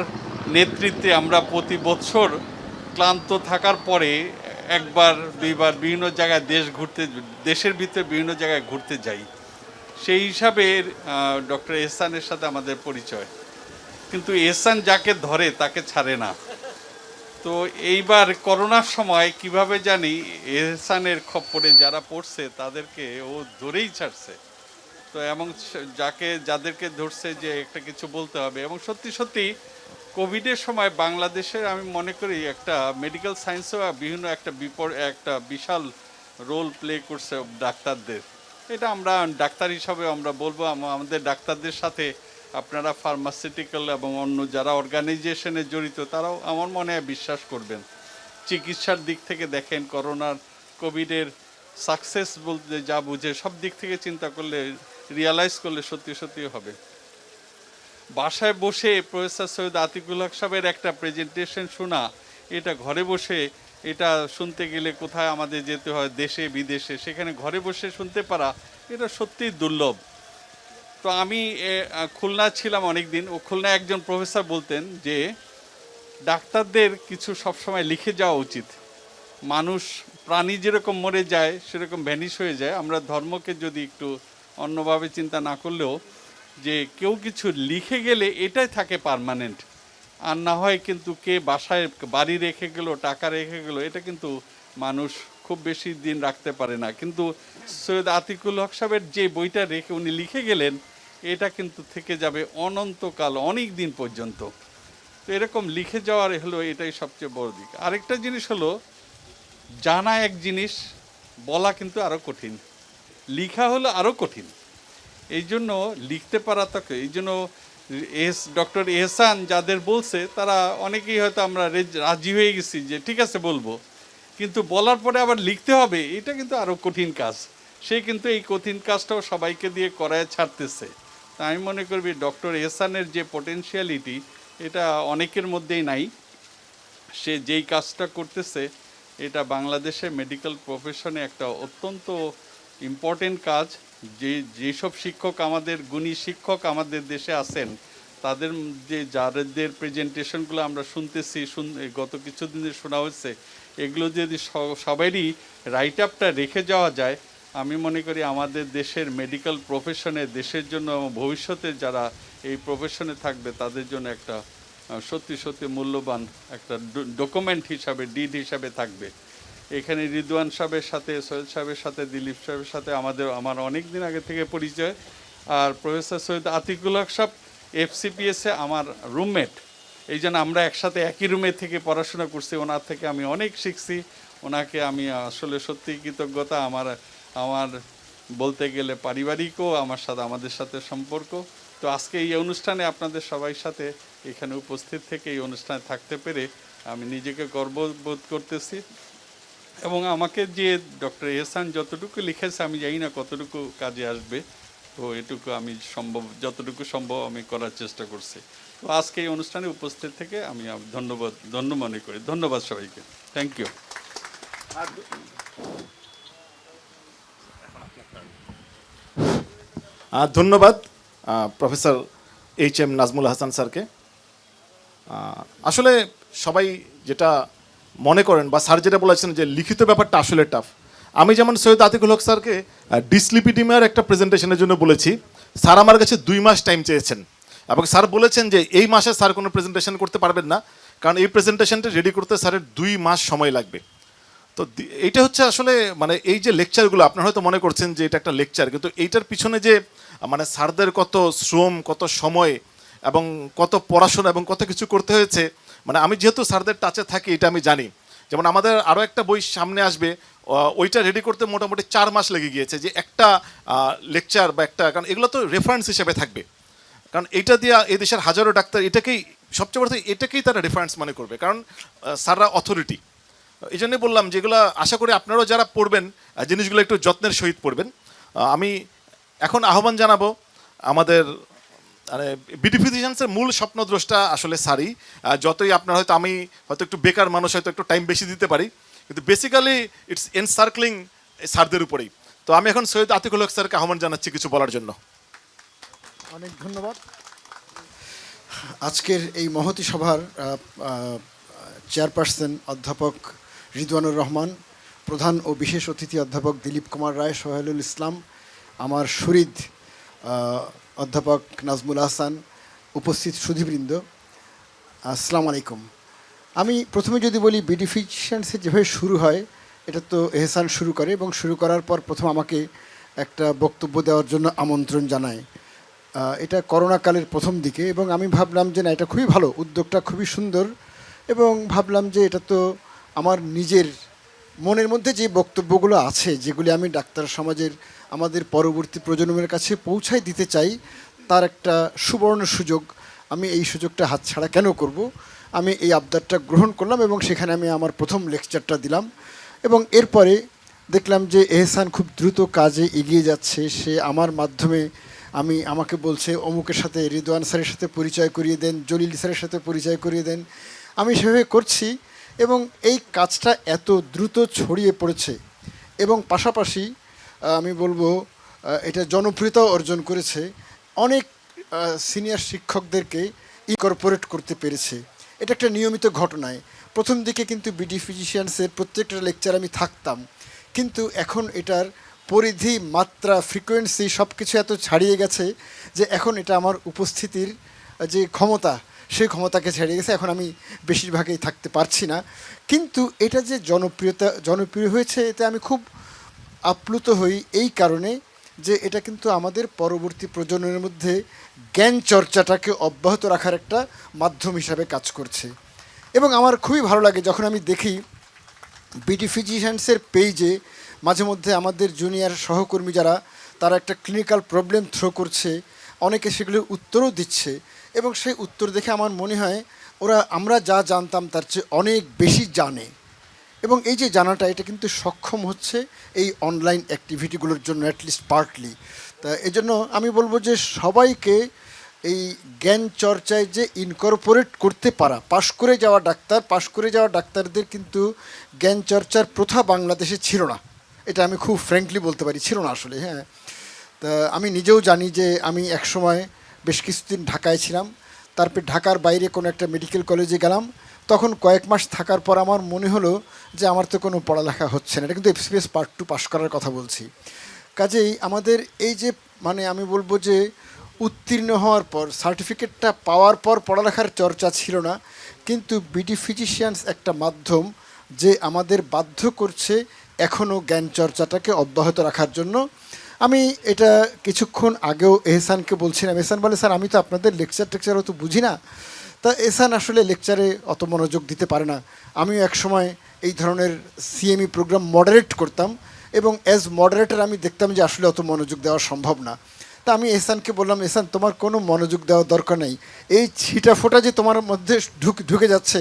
নেতৃত্বে আমরা প্রতি বছর ক্লান্ত থাকার পরে একবার দুইবার বিভিন্ন জায়গায় দেশের ভিতরে বিভিন্ন জায়গায় ঘুরতে যাই। সেই হিসাবে ডক্টর এহসানের সাথে আমাদের পরিচয়, কিন্তু এহসান যাকে ধরে তাকে ছাড়ে না। তো এইবার করোনার সময় কিভাবে জানি এহসানের খপ্পরে যারা পড়ছে তাদেরকে ও ধরেই ছাড়ছে। তো এবং যাদেরকে ধরছে যে একটা কিছু বলতে হবে, এবং সত্যি সত্যি কোভিডের সময় বাংলাদেশের আমি মনে করি একটা মেডিকেল সায়েন্সও বিভিন্ন একটা বিশাল রোল প্লে করছে ডাক্তারদের। এটা আমরা ডাক্তার হিসাবে আমরা বলবো, আমাদের ডাক্তারদের সাথে আপনারা ফার্মাসিউটিক্যাল এবং অন্য যারা অর্গানাইজেশনে জড়িত তারাও আমার মনে হয় বিশ্বাস করবেন। চিকিৎসার দিক থেকে দেখেন, কোভিডের সাকসেস বলতে যা বুঝে সব দিক থেকে চিন্তা করলে, রিয়ালাইজ করলে সত্যি সত্যি হবে। বাসায় বসে প্রফেসর সৈয়দ আতিকুল হক সাহেবের একটা প্রেজেন্টেশন শোনা, এটা ঘরে বসে এটা শুনতে গেলে কোথায় আমাদের যেতে হয়, দেশে বিদেশে, সেখানে ঘরে বসে শুনতে পারা এটা সত্যিই দুর্লভ। তো আমি খুলনা ছিলাম অনেক দিন, ও খুলনা একজন প্রফেসর বলতেন যে ডাক্তারদের কিছু সবসময় লিখে যাওয়া উচিত। মানুষ প্রাণী যেরকম মরে যায় সেরকম ভ্যানিশ হয়ে যায়, আমরা ধর্মকে যদি একটু অন্যভাবে চিন্তা না করলেও যে কেউ কিছু লিখে গেলে এটাই থাকে পার্মানেন্ট, আর না হয় কিন্তু কে বাসায় বাড়ি রেখে গেল, টাকা রেখে গেল, এটা কিন্তু মানুষ খুব বেশি দিন রাখতে পারে না। কিন্তু সৈয়দ আতিকুল হক সাহেবের যে বইটা রেখে উনি লিখে গেলেন, এটা কিন্তু থেকে যাবে অনন্তকাল, অনেক দিন পর্যন্ত। তো এরকম লিখে যাওয়ার হলো এটাই সবচেয়ে বড় দিক। আরেকটা জিনিস হলো, জানা এক জিনিস, বলা কিন্তু আরও কঠিন, লিখা হলো আরও কঠিন। এই জন্য লিখতে পারা তাকে, এই জন্য ডক্টর এহসান যাদের বলছে তারা অনেকেই হয়তো আমরা রাজি হয়ে গেছি যে ঠিক আছে বলবো, কিন্তু বলার পরে আবার লিখতে হবে, এটা কিন্তু আরও কঠিন কাজ। সে কিন্তু এই কঠিন কাজটাও সবাইকে দিয়ে করায় ছাড়তেছে। তা আমি মনে করবি ডক্টর এহসানের যে পটেনশিয়ালিটি এটা অনেকের মধ্যেই নাই। সে যেই কাজটা করতেছে এটা বাংলাদেশে মেডিকেল প্রফেশনে একটা অত্যন্ত ইম্পর্টেন্ট কাজ। যেসব শিক্ষক, আমাদের গুণী শিক্ষক আমাদের দেশে আছেন, তাদের যাদের প্রেজেন্টেশনগুলো আমরা শুনতেছি, গত কিছুদিনে শোনা হচ্ছে, এগুলো যদি সবারই রাইট আপটা রেখে যাওয়া যায়, আমি মনে করি আমাদের দেশের মেডিকেল প্রফেশনে, দেশের জন্য ভবিষ্যতে যারা এই প্রফেশনে থাকবে তাদের জন্য একটা সত্যি সত্যি মূল্যবান একটা ডকুমেন্ট হিসাবে, ডিড হিসাবে থাকবে। এখানে রিদওয়ান সাহেবের সাথে, সৈয়দ সাহেবের সাথে, দিলীপ সাহেবের সাথে আমার অনেক দিন আগে থেকে পরিচয়। আর প্রফেসর সৈয়দ আতিকুল হক সাহেব FCPS-এ আমার রুমমেট, এই জন্য আমরা একসাথে একই রুমে থেকে পড়াশোনা করছি। ওনার থেকে আমি অনেক শিখছি, ওনাকে আমি আসলে সত্যিই কৃতজ্ঞতা। আমার বলতে গেলে পারিবারিকও আমাদের সাথে সম্পর্ক। তো আজকে এই অনুষ্ঠানে আপনাদের সবাই সাথে এখানে উপস্থিত থেকে এই অনুষ্ঠানে থাকতে পেরে আমি নিজেকে গর্ববোধ করতেছি। এবং আমাকে যে ডক্টর এহসান যতটুকু লিখেছে, আমি জানি না কতটুকু কাজে আসবে, তো এটুকু আমি যতটুকু সম্ভব আমি করার চেষ্টা করছি। তো আজকে এই অনুষ্ঠানে উপস্থিত থেকে আমি ধন্য মনে করি। ধন্যবাদ সবাইকে, থ্যাংক ইউ। ধন্যবাদ প্রফেসর HM নাজমুল হাসান স্যারকে। আসলে সবাই যেটা মনে করেন বা স্যার যেটা বলেছেন যে লিখিত ব্যাপারটা আসলে টাফ। আমি যেমন সৈয়দ আতিকুল হক স্যারকে ডিসলিপিডিমিয়ার একটা প্রেজেন্টেশনের জন্য বলেছি, স্যার আমার কাছে 2 মাস টাইম চেয়েছেন, এবং স্যার বলেছেন যে এই মাসে স্যার কোনো প্রেজেন্টেশন করতে পারবেন না, কারণ এই প্রেজেন্টেশনটা রেডি করতে স্যারের 2 মাস সময় লাগবে। তো এইটা হচ্ছে আসলে মানে এই যে লেকচারগুলো আপনারা হয়তো মনে করছেন যে এটা একটা লেকচার, কিন্তু এইটার পিছনে যে মানে স্যারদের কত শ্রম, কত সময় এবং কত পড়াশোনা এবং কত কিছু করতে হয়েছে, মানে আমি যেহেতু স্যারদের টাচে থাকি এটা আমি জানি। যেমন আমাদের আরও একটা বই সামনে আসবে, ওইটা রেডি করতে মোটামুটি 4 মাস লেগে গিয়েছে, যে একটা লেকচার বা একটা, কারণ এগুলো তো রেফারেন্স হিসেবে থাকবে, কারণ এইটা দিয়ে এই দেশের হাজারো ডাক্তার এটাকেই সবচেয়ে বড় এটাকেই তারা রেফারেন্স মনে করবে, কারণ স্যাররা অথরিটি। এই জন্যই বললাম যেগুলো আশা করি আপনারাও যারা পড়বেন জিনিসগুলো একটু যত্নের সহিত পড়বেন। আমি এখন আহ্বান জানাবো আমাদের মানে বিডি ফিজিশিয়ানসের মূল স্বপ্নদ্রষ্টা আসলে স্যারই। যতই আপনার হয়তো, আমি হয়তো একটু বেকার মানুষ, হয়তো একটু টাইম বেশি দিতে পারি, কিন্তু বেসিক্যালি ইটস এনসার্কলিং স্যারদের উপরেই। তো আমি এখন সৈয়দ আতিকুল হক স্যারকে আহ্বান জানাচ্ছি কিছু বলার জন্য। অনেক ধন্যবাদ। আজকের এই মহতী সভার চেয়ারপারসন অধ্যাপক রিদওয়ানুর রহমান, প্রধান ও বিশেষ অতিথি অধ্যাপক দিলীপ কুমার রায়, সোহেলুল ইসলাম, আমার শরীদ অধ্যাপক নাজমুল হাসান, উপস্থিত সুধীবৃন্দ, আসসালামু আলাইকুম। আমি প্রথমে যদি বলি বিডি ফিজিশিয়ানসে যেভাবে শুরু হয় এটা তো এহসান শুরু করে, এবং শুরু করার পর প্রথম আমাকে একটা বক্তব্য দেওয়ার জন্য আমন্ত্রণ জানায়। এটা করোনাকালের প্রথম দিকে, এবং আমি ভাবলাম যে না, এটা খুবই ভালো, উদ্যোগটা খুবই সুন্দর, এবং ভাবলাম যে এটা তো আমার নিজের মনের মধ্যে যে বক্তব্যগুলো আছে, যেগুলি আমি ডাক্তার সমাজের আমাদের পরবর্তী প্রজন্মের কাছে পৌঁছায় দিতে চাই, তার একটা সুবর্ণ সুযোগ। আমি এই সুযোগটা হাতছাড়া কেন করব? আমি এই আবদারটা গ্রহণ করলাম, এবং সেখানে আমি আমার প্রথম লেকচারটা দিলাম। এবং এরপরে দেখলাম যে এহসান খুব দ্রুত কাজে এগিয়ে যাচ্ছে। সে আমার মাধ্যমে আমাকে বলছে অমুকের সাথে, রিদওয়ান স্যারের সাথে পরিচয় করিয়ে দেন, জলিল স্যারের সাথে পরিচয় করিয়ে দেন। আমি সেভাবে করছি, এবং এই কাজটা এত দ্রুত ছড়িয়ে পড়েছে, এবং পাশাপাশি আমি বলবো এটা জনপ্রিয়তাও অর্জন করেছে। অনেক সিনিয়র শিক্ষকদেরকে ইনকর্পোরেট করতে পেরেছে। এটা একটা নিয়মিত ঘটনায়। প্রথম দিকে কিন্তু বিডি ফিজিশিয়ানসের প্রত্যেকটা লেকচার আমি থাকতাম, কিন্তু এখন এটার পরিধি, মাত্রা, ফ্রিকোয়েন্সি সব কিছু এত ছাড়িয়ে গেছে যে এখন এটা আমার উপস্থিতির যে ক্ষমতা, সেই ক্ষমতাকে ছাড়িয়ে গেছে। এখন আমি বেশিরভাগই থাকতে পারছি না, কিন্তু এটা যে জনপ্রিয় হয়েছে, এতে আমি খুব আপ্লুত হই এই কারণে যে এটা কিন্তু আমাদের পরবর্তী প্রজন্মের মধ্যে জ্ঞান চর্চাটাকে অব্যাহত রাখার একটা মাধ্যম হিসাবে কাজ করছে। এবং আমার খুবই ভালো লাগে যখন আমি দেখি বিডি ফিজিশিয়ানসের পেজে মাঝে মধ্যে আমাদের জুনিয়র সহকর্মী যারা, তারা একটা ক্লিনিক্যাল প্রবলেম থ্রো করছে, অনেকে সেগুলোর উত্তরও দিচ্ছে, এবং সেই উত্তর দেখে আমার মনে হয় আমরা যা জানতাম তার চেয়ে অনেক বেশি জানে। এবং এই যে জানাটা, এটা কিন্তু সক্ষম হচ্ছে এই অনলাইন অ্যাক্টিভিটিগুলোর জন্য, অ্যাটলিস্ট পার্টলি। তা এজন্য আমি বলবো যে সবাইকে এই জ্ঞান চর্চায় যে ইনকর্পোরেট করতে পারা, পাশ করে যাওয়া ডাক্তারদের কিন্তু জ্ঞান চর্চার প্রথা বাংলাদেশে ছিল না। এটা আমি খুব ফ্র্যাঙ্কলি বলতে পারি, ছিল না আসলে। হ্যাঁ, তা আমি নিজেও জানি যে আমি একসময় বেশ কিছুদিন ঢাকায় ছিলাম, তারপর ঢাকার বাইরে কোনো একটা মেডিকেল কলেজে গেলাম। তখন কয়েক মাস থাকার পর আমার মনে হলো যে আমার তো কোনো পড়ালেখা হচ্ছে না। এটা কিন্তু এফসিপিএস পার্ট 2 পাশ করার কথা বলছি। কাজেই আমাদের এই যে আমি বলবো যে উত্তীর্ণ হওয়ার পর, সার্টিফিকেটটা পাওয়ার পর পড়ালেখার চর্চা ছিল না, কিন্তু বিডি ফিজিশিয়ানস একটা মাধ্যম যে আমাদের বাধ্য করছে এখনও জ্ঞান চর্চাটাকে অব্যাহত রাখার জন্য। আমি এটা কিছুক্ষণ আগেও এহসানকে বলছিলাম। এহসান বলে, স্যার আমি তো আপনাদের লেকচার অত বুঝি না। তা এহসান আসলে লেকচারে অত মনোযোগ দিতে পারে না। আমিও একসময় এই ধরনের সিএমই প্রোগ্রাম মডারেট করতাম, এবং অ্যাজ মডারেটর আমি দেখতাম যে আসলে অত মনোযোগ দেওয়া সম্ভব না। তা আমি এহসানকে বললাম, এহসান তোমার কোনো মনোযোগ দেওয়ার দরকার নেই, এই ছিটা ফোটা যে তোমার মধ্যে ঢুকে যাচ্ছে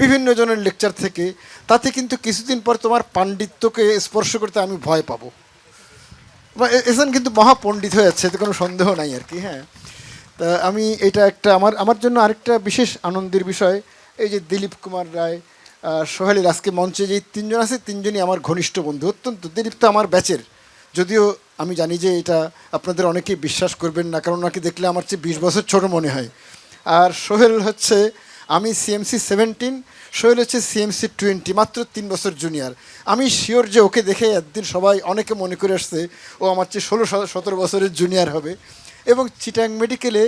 বিভিন্ন জনের লেকচার থেকে, তাতে কিন্তু কিছুদিন পর তোমার পাণ্ডিত্যকে স্পর্শ করতে আমি ভয় পাবো। এহসান কিন্তু মহাপণ্ডিত হয়ে যাচ্ছে, এতে কোনো সন্দেহ নাই আর কি। হ্যাঁ, তা আমি এটা একটা আমার জন্য আরেকটা বিশেষ আনন্দের বিষয়, এই যে দিলীপ কুমার রায়, সোহেলের, আজকে মঞ্চে যে 3 জন আছে, 3 জনই আমার ঘনিষ্ঠ বন্ধু অত্যন্ত। দিলীপ তো আমার ব্যাচের, যদিও আমি জানি যে এটা আপনাদের অনেকেই বিশ্বাস করবেন না, কারণ ওনাকে দেখলে আমার চেয়ে 20 বছর ছোটো মনে হয়। আর সোহেল হচ্ছে, আমি সিএমসি 17, সোহেল হচ্ছে সিএমসি 20, মাত্র 3 বছর জুনিয়র। আমি শিওর যে ওকে দেখে একদিন সবাই, অনেকে মনে করে আসছে ও আমার চেয়ে 16-17 বছরের জুনিয়র হবে। এবং চিটাং মেডিকেলে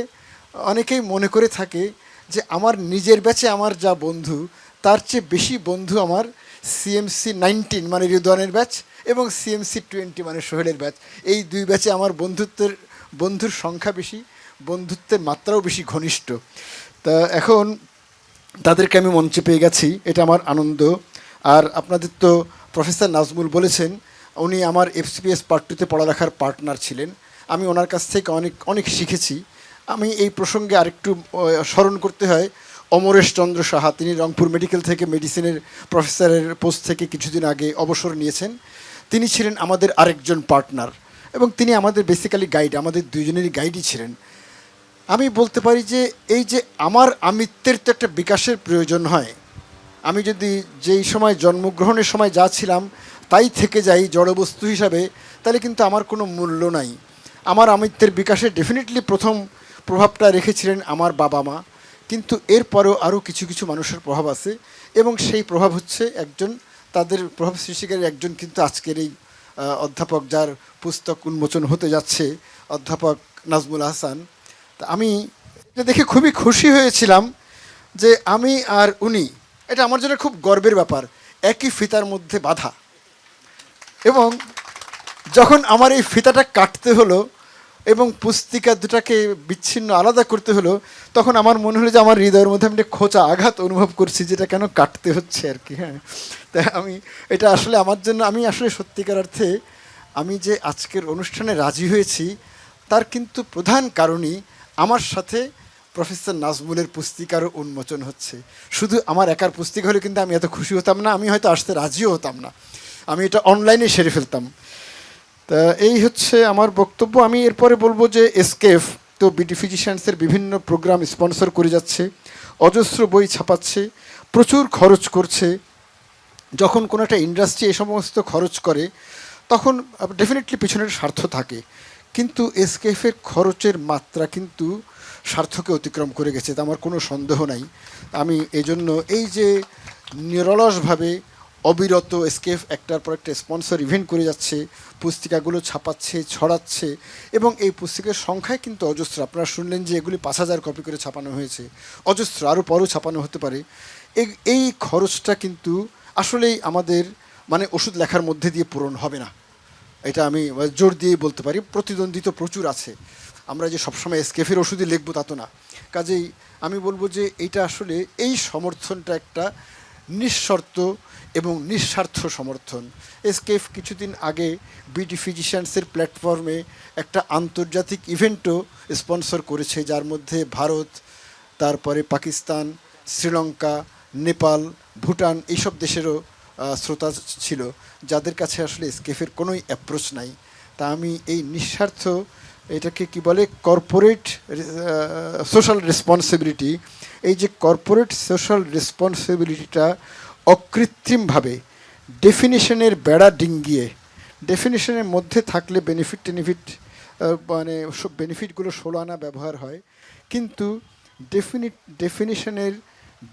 অনেকেই মনে করে থাকে যে আমার নিজের ব্যাচে আমার যা বন্ধু, তার চেয়ে বেশি বন্ধু আমার সিএমসি 19 মানে রিদওয়ানের ব্যাচ, এবং সিএমসি 20 মানে সোহেলের ব্যাচ। এই 2 ব্যাচে আমার বন্ধুর সংখ্যা বেশি, বন্ধুত্বের মাত্রাও বেশি ঘনিষ্ঠ। তা এখন তাদেরকে আমি মঞ্চে পেয়ে গেছি, এটা আমার আনন্দ। আর আপনাদের তো প্রফেসর নাজমুল বলেছেন, উনি আমার এফসিপিএস পার্ট 2-তে পড়ালেখার পার্টনার ছিলেন। আমি ওনার কাছ থেকে অনেক শিখেছি। আমি এই প্রসঙ্গে আরেকটু স্মরণ করতে হয় অমরেশ চন্দ্র সাহা, তিনি রংপুর মেডিকেল থেকে মেডিসিনের প্রফেসরের পোস্ট থেকে কিছুদিন আগে অবসর নিয়েছেন। তিনি ছিলেন আমাদের আরেকজন পার্টনার, এবং তিনি আমাদের বেসিক্যালি গাইড, আমাদের 2 জনেরই গাইডই ছিলেন। আমি বলতে পারি যে এই যে আমার আমিত্বের তো একটা বিকাশের প্রয়োজন হয়। আমি যদি যেই সময় জন্মগ্রহণের সময় যা ছিলাম তাই থেকে যাই জড়বস্তু হিসাবে, তাহলে কিন্তু আমার কোনো মূল্য নাই। আমার আমিত্বের বিকাশে ডেফিনেটলি প্রথম প্রভাবটা রেখেছিলেন আমার বাবা মা, কিন্তু এরপরেও আরও কিছু কিছু মানুষের প্রভাব আছে, এবং সেই প্রভাব হচ্ছে একজন, তাদের প্রভাব সৃষ্টিকারী একজন কিন্তু আজকের এই অধ্যাপক, যার পুস্তক উন্মোচন হতে যাচ্ছে, অধ্যাপক নাজমুল হাসান। তা আমি এটা দেখে খুবই খুশি হয়েছিলাম যে আমি আর উনি, এটা আমার জন্য খুব গর্বের ব্যাপার, একই ফিতার মধ্যে বাঁধা। এবং যখন আমার এই ফিতাটা কাটতে হলো এবং পুস্তিকা দুটাকে বিচ্ছিন্ন আলাদা করতে হলো, তখন আমার মনে হলো যে আমার হৃদয়ের মধ্যে আমি একটা খোঁচা আঘাত অনুভব করছি, যেটা কেন কাটতে হচ্ছে আর কি। হ্যাঁ, তাই আমি এটা আসলে আমার জন্য, আমি আসলে সত্যিকার অর্থে আমি যে আজকের অনুষ্ঠানে রাজি হয়েছি তার কিন্তু প্রধান কারণই আমার সাথে প্রফেসর নাজমুলের পুস্তিকারও উন্মোচন হচ্ছে। শুধু আমার একার পুস্তিকা হলে কিন্তু আমি এত খুশি হতাম না, আমি হয়তো আসতে রাজিও হতাম না, আমি এটা অনলাইনে সেরে ফেলতাম। তা এই হচ্ছে আমার বক্তব্য। আমি এরপরে বলবো যে এসকেএফ তো বিডি ফিজিশিয়ানসের বিভিন্ন প্রোগ্রাম স্পন্সর করে যাচ্ছে, অজস্র বই ছাপাচ্ছে, প্রচুর খরচ করছে। যখন কোনো একটা ইন্ডাস্ট্রি এই সমস্ত খরচ করে তখন ডেফিনেটলি পিছনের স্বার্থ থাকে, কিন্তু এসকেএফের খরচের মাত্রা কিন্তু স্বার্থকে অতিক্রম করে গেছে, তা আমার কোনো সন্দেহ নাই। আমি এই জন্য এই যে নিরলসভাবে অবিরত এসকেএফ একটার পর একটা স্পন্সর ইভেন্ট করে যাচ্ছে, পুস্তিকাগুলো ছাপাচ্ছে, ছড়াচ্ছে, এবং এই পুস্তিকার সংখ্যায় কিন্তু অজস্র, আপনারা শুনলেন যে এগুলি 5,000 কপি করে ছাপানো হয়েছে, অজস্র আরও পরও ছাপানো হতে পারে। এই খরচটা কিন্তু আসলেই আমাদের মানে ওষুধ লেখার মধ্যে দিয়ে পূরণ হবে না, এটা আমি জোর দিয়েই বলতে পারি। প্রতিদ্বন্দ্বী তো প্রচুর আছে, আমরা যে সবসময় এসকেএফের ওষুধই লিখবো তা তো না। কাজেই আমি বলবো যে এইটা আসলে এই সমর্থনটা একটা নিঃশর্ত এবং নিঃস্বার্থ সমর্থন। এসকেএফ কিছুদিন আগে বিডি ফিজিশিয়ানসের প্ল্যাটফর্মে একটা আন্তর্জাতিক ইভেন্টও স্পন্সর করেছে, যার মধ্যে ভারত, তারপরে পাকিস্তান, শ্রীলঙ্কা, নেপাল, ভুটান এইসব দেশেরও শ্রোতা ছিল, যাদের কাছে আসলে এসকেএফের কোনোই অ্যাপ্রোচ নাই। তা আমি এই নিঃস্বার্থ, এটাকে কি বলে, কর্পোরেট সোশ্যাল রেসপন্সিবিলিটি, এই যে কর্পোরেট সোশ্যাল রেসপন্সিবিলিটিটা অকৃত্রিমভাবে ডেফিনিশনের বেড়া ডিঙ্গিয়ে, ডেফিনিশনের মধ্যে থাকলে বেনিফিট মানে বেনিফিটগুলো 16 আনা ব্যবহার হয়, কিন্তু ডেফিনিশনের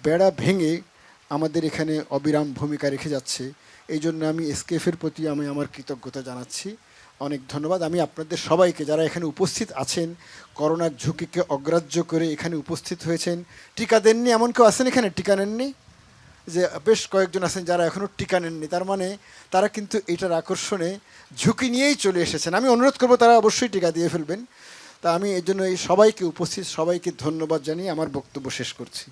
বেড়া ভেঙে আমাদের এখানে অবিরাম ভূমিকা রেখে যাচ্ছে। এই জন্য আমি এসকেএফের প্রতি আমি আমার কৃতজ্ঞতা জানাচ্ছি। অনেক ধন্যবাদ। আমি আপনাদের সবাইকে, যারা এখানে উপস্থিত আছেন, করোনার ঝুঁকিকে অগ্রাহ্য করে এখানে উপস্থিত হয়েছেন, টিকা দেননি এমন কেউ আছেন এখানে টিকা নেননি? যে বেশ কয়েকজন আছেন যারা এখনও টিকা নেননি, তার মানে তারা কিন্তু এটার আকর্ষণে ঝুঁকি নিয়েই চলে এসেছেন। আমি অনুরোধ করবো তারা অবশ্যই টিকা দিয়ে ফেলবেন। তা আমি এই জন্য এই সবাইকে, উপস্থিত সবাইকে ধন্যবাদ জানিয়ে আমার বক্তব্য শেষ করছি।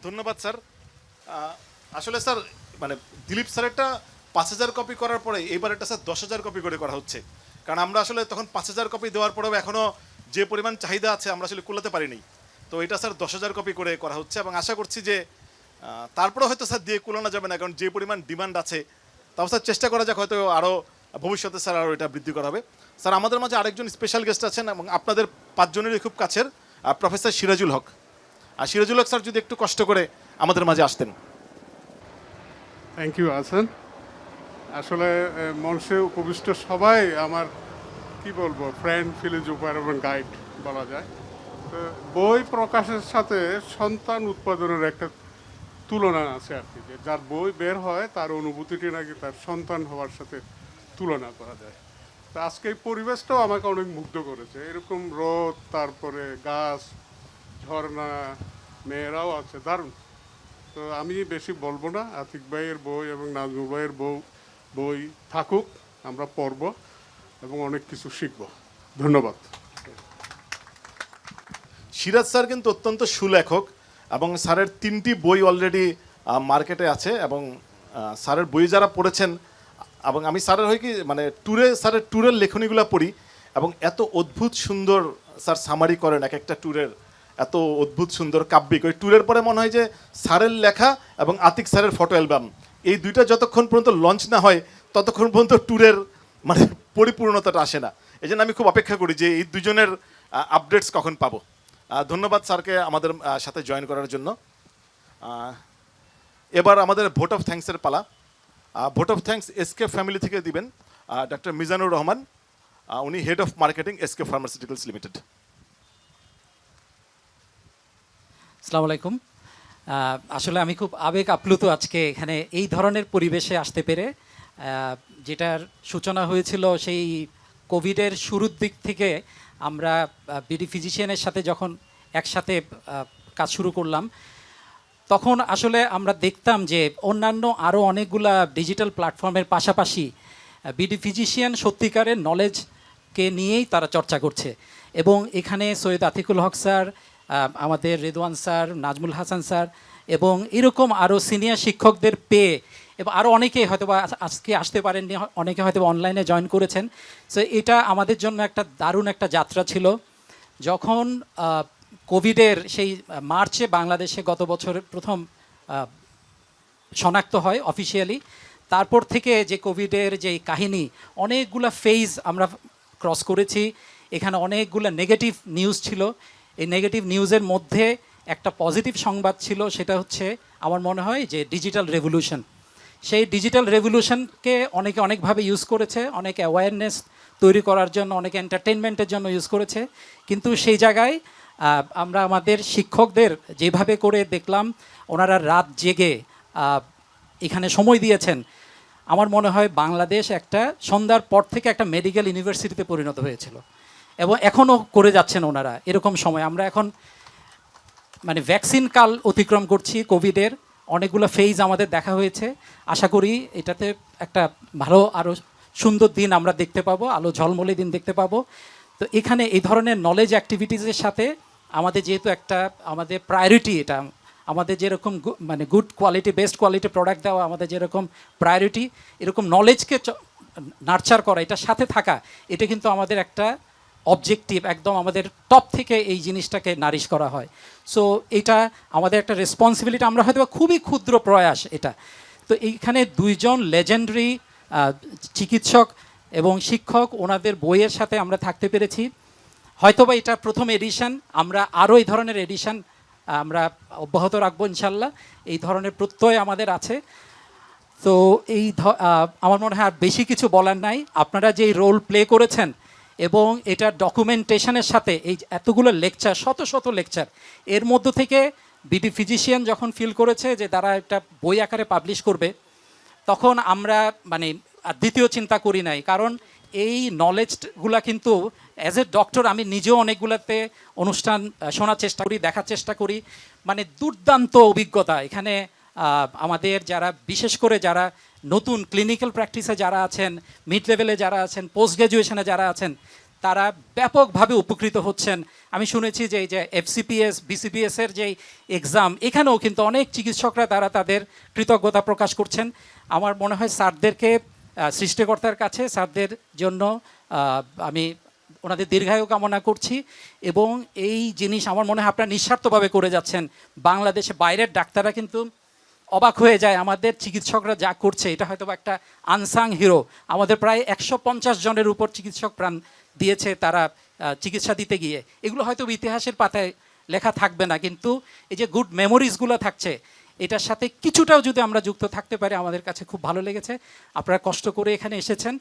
ধন্যবাদ স্যার। আসলে স্যার মানে দিলীপ স্যারেরটা 5,000 কপি করার পরে এইবার এটা স্যার 10,000 কপি করে করা হচ্ছে, কারণ আমরা আসলে তখন 5,000 কপি দেওয়ার পরেও এখনও যে পরিমাণ চাহিদা আছে আমরা আসলে কুলাতে পারিনি। তো এটা স্যার 10,000 কপি করে করা হচ্ছে, এবং আশা করছি যে তারপরে হয়তো স্যার দিয়ে কুলানো যাবে না, কারণ যে পরিমাণ ডিমান্ড আছে, তাও স্যার চেষ্টা করা যাক হয়তো আরও ভবিষ্যতে স্যার আরও এটা বৃদ্ধি করা হবে। স্যার আমাদের মাঝে আরেকজন স্পেশাল গেস্ট আছেন, এবং আপনাদের 5 জনেরই খুব কাছের প্রফেসর সিরাজুল হক। আর সিরাজুল হক স্যার যদি একটু কষ্ট করে আমাদের মাঝে আসতেন। Thank you Ahsan. আসলে মঞ্চে উপবিষ্ট সবাই আমার কি বলবো ফ্রেন্ড, ফিলোজোফার এবং গাইড বলা যায়। তো বই প্রকাশের সাথে সন্তান উৎপাদনের একটা তুলনা আছে আর কি, যে যার বই বের হয় তার অনুভূতিটি নাকি তার সন্তান হওয়ার সাথে তুলনা করা যায়। তো আজকে এই পরিবেশটাও আমাকে অনেক মুগ্ধ করেছে, এরকম রোদ, তারপরে গাছ, ঝর্ণা, মেয়েরাও আছে, দারুণ। তো আমি বেশি বলবো না, আতিক ভাইয়ের বই এবং নাজমুল ভাইয়ের বই থাকুক, আমরা পড়ব এবং অনেক কিছু শিখব। ধন্যবাদ। সিরাজ স্যার কিন্তু অত্যন্ত সুলেখক, এবং স্যারের 3টি বই অলরেডি মার্কেটে আছে, এবং স্যারের বই যারা পড়েছেন, এবং আমি স্যারের হয় কি মানে স্যারের ট্যুরের লেখনীগুলো পড়ি, এবং এত অদ্ভুত সুন্দর স্যার সামারি করেন এক একটা ট্যুরের, এত অদ্ভুত সুন্দর কাব্যিক। ওই ট্যুরের পরে মনে হয় যে স্যারের লেখা এবং আতিক স্যারের ফটো অ্যালবাম, এই দুইটা যতক্ষণ পর্যন্ত লঞ্চ না হয় ততক্ষণ পর্যন্ত ট্যুরের মানে পরিপূর্ণতাটা আসে না। এই জন্য আমি খুব অপেক্ষা করি যে এই দুজনের আপডেটস কখন পাবো। ধন্যবাদ স্যারকে আমাদের সাথে জয়েন করার জন্য। এবার আমাদের ভোট অফ থ্যাঙ্কসের পালা। Vote of thanks SK family থেকে দিবেন ডক্টর মিজানুর রহমান, উনি head of marketing SK pharmaceuticals limited. আসসালামু আলাইকুম। আসলে আমি খুব আবেগ আপ্লুত আজকে এখানে এই ধরনের পরিবেশে আসতে পেরে। যেটার সূচনা হয়েছিল সেই কোভিডের শুরুর দিক থেকে। আমরা বিডি ফিজিশিয়ানের সাথে যখন একসাথে কাজ শুরু করলাম, তখন আসলে আমরা দেখতাম যে অন্যান্য আরও অনেকগুলা ডিজিটাল প্ল্যাটফর্মের পাশাপাশি বিডি ফিজিশিয়ান সত্যিকারের নলেজকে নিয়েই তারা চর্চা করছে। এবং এখানে সৈয়দ আতিকুল হক স্যার, আমাদের রেদওয়ান স্যার, নাজমুল হাসান স্যার এবং এরকম আরও সিনিয়র শিক্ষকদের পেয়ে, এবং আরও অনেকে হয়তো বা আজকে আসতে পারেননি, অনেকে হয়তো অনলাইনে জয়েন করেছেন। সো এটা আমাদের জন্য একটা দারুণ একটা যাত্রা ছিল। যখন কোভিডের সেই মার্চে বাংলাদেশে গত বছরের প্রথম শনাক্ত হয় অফিসিয়ালি, তারপর থেকে যে কোভিডের যে কাহিনী, অনেকগুলো ফেজ আমরা ক্রস করেছি। এখানে অনেকগুলো নেগেটিভ নিউজ ছিল। এই নেগেটিভ নিউজের মধ্যে একটা পজিটিভ সংবাদ ছিল, সেটা হচ্ছে আমার মনে হয় যে ডিজিটাল রেভলিউশন। সেই ডিজিটাল রেভলিউশনকে অনেকে অনেকভাবে ইউজ করেছে, অনেকে অ্যাওয়ারনেস তৈরি করার জন্য, অনেকে এন্টারটেনমেন্টের জন্য ইউজ করেছে। কিন্তু সেই জায়গায় আমরা আমাদের শিক্ষকদের যেভাবে করে দেখলাম, ওনারা রাত জেগে এখানে সময় দিয়েছেন। আমার মনে হয় বাংলাদেশ একটা সন্ধ্যার পর থেকে একটা মেডিকেল ইউনিভার্সিটিতে পরিণত হয়েছিল, এবং এখনও করে যাচ্ছেন ওনারা। এরকম সময় আমরা এখন মানে ভ্যাকসিন কাল অতিক্রম করছি। কোভিডের অনেকগুলো ফেজ আমাদের দেখা হয়েছে। আশা করি এটাতে একটা ভালো আরও সুন্দর দিন আমরা দেখতে পাবো, আলো ঝলমলে দিন দেখতে পাবো। তো এখানে এই ধরনের নলেজ অ্যাক্টিভিটিসের সাথে আমাদের যেহেতু একটা আমাদের প্রায়োরিটি, এটা আমাদের যেরকম মানে good quality, best quality product দেওয়া আমাদের যেরকম প্রায়োরিটি, এরকম নলেজকে নার্চার করা, এটার সাথে থাকা, এটা কিন্তু আমাদের একটা অবজেক্টিভ। একদম আমাদের টপ থেকে এই জিনিসটাকে নারিশ করা হয়। সো এটা আমাদের একটা রেসপন্সিবিলিটি। আমরা হয়তো খুবই ক্ষুদ্র প্রয়াস এটা। তো এইখানে দুইজন লেজেন্ডারি চিকিৎসক এবং শিক্ষক, ওনাদের বইয়ের সাথে আমরা থাকতে পেরেছি। হয়তোবা এটা প্রথম এডিশন, আমরা আরও এই ধরনের এডিশন আমরা অব্যাহত রাখবো ইনশাল্লাহ। এই ধরনের প্রত্যয় আমাদের আছে। তো এই আমার মনে হয় আর বেশি কিছু বলার নাই। আপনারা যে রোল প্লে করেছেন এবং এটা ডকুমেন্টেশনের সাথে এই এতগুলো লেকচার, শত শত লেকচার, এর মধ্য থেকে বিডি ফিজিশিয়ান যখন ফিল করেছে যে তারা একটা বই আকারে পাবলিশ করবে, তখন আমরা মানে দ্বিতীয় চিন্তা করি নাই। কারণ এই নলেজগুলা কিন্তু অ্যাজ এ ডক্টর আমি নিজেও অনেকগুলোতে অনুষ্ঠান শোনার চেষ্টা করি, দেখার চেষ্টা করি। মানে দুর্দান্ত অভিজ্ঞতা এখানে। আমাদের যারা বিশেষ করে যারা নতুন ক্লিনিক্যাল প্র্যাকটিসে যারা আছেন, মিড লেভেলে যারা আছেন, পোস্ট গ্র্যাজুয়েশনে যারা আছেন, তারা ব্যাপকভাবে উপকৃত হচ্ছেন। আমি শুনেছি যে এই যে এফসিপিএস, বিসিপিএসের যে এক্সাম, এখানেও কিন্তু অনেক চিকিৎসকরা তারা তাদের কৃতজ্ঞতা প্রকাশ করছেন। আমার মনে হয় স্যারদেরকে, সৃষ্টিকর্তার কাছে স্যারদের জন্য আমি ওনাদের দীর্ঘায়ু কামনা করছি। এবং এই জিনিস আমার মনে হয় আপনারা নিঃস্বার্থভাবে করে যাচ্ছেন। বাংলাদেশে বাইরের ডাক্তাররা কিন্তু অবাক হয়ে যায় আমাদের চিকিৎসকরা যা করছে। এটা হয়তো একটা আনসাং হিরো। আমাদের প্রায় 150 জনের উপর চিকিৎসক প্রাণ দিয়েছে তারা চিকিৎসা দিতে গিয়ে। এগুলো হয়তো ইতিহাসের পাতায় লেখা থাকবে না, কিন্তু এই যে গুড মেমোরিজগুলো থাকছে, এটার সাথে কিছুটাও যদি আমরা যুক্ত থাকতে পারি আমাদের কাছে খুব ভালো লেগেছে। আপনারা কষ্ট করে এখানে এসেছেন,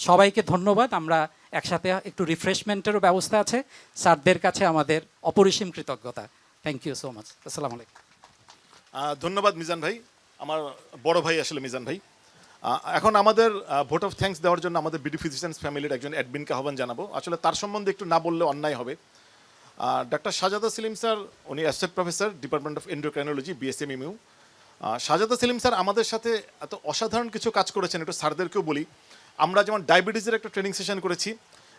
সবাইকে ধন্যবাদ। আমরা একসাথে একটু রিফ্রেশমেন্টেরও ব্যবস্থা আছে। স্যারদের কাছে আমাদের অপরিসীম কৃতজ্ঞতা। Thank you so much. আসসালামু আলাইকুম। ধন্যবাদ মিজান ভাই, আমার বড় ভাই আসলে মিজান ভাই। এখন আমাদের ভোট অফ থ্যাঙ্কস দেওয়ার জন্য আমাদের বিডি ফিজিশিয়ানস ফ্যামিলির একজন অ্যাডমিনকে আহ্বান জানাবো। আসলে তার সম্বন্ধে একটু না বললে অন্যায় হবে। ডাক্তার সাজাদা সেলিম স্যার, উনি associate professor, department of endocrinology, BSMU. Sajada Selim sir আমাদের সাথে এত অসাধারণ কিছু কাজ করেছেন, একটু স্যারদেরকেও বলি। আমরা যেমন ডায়াবেটিসের একটা ট্রেনিং সেশন করেছি।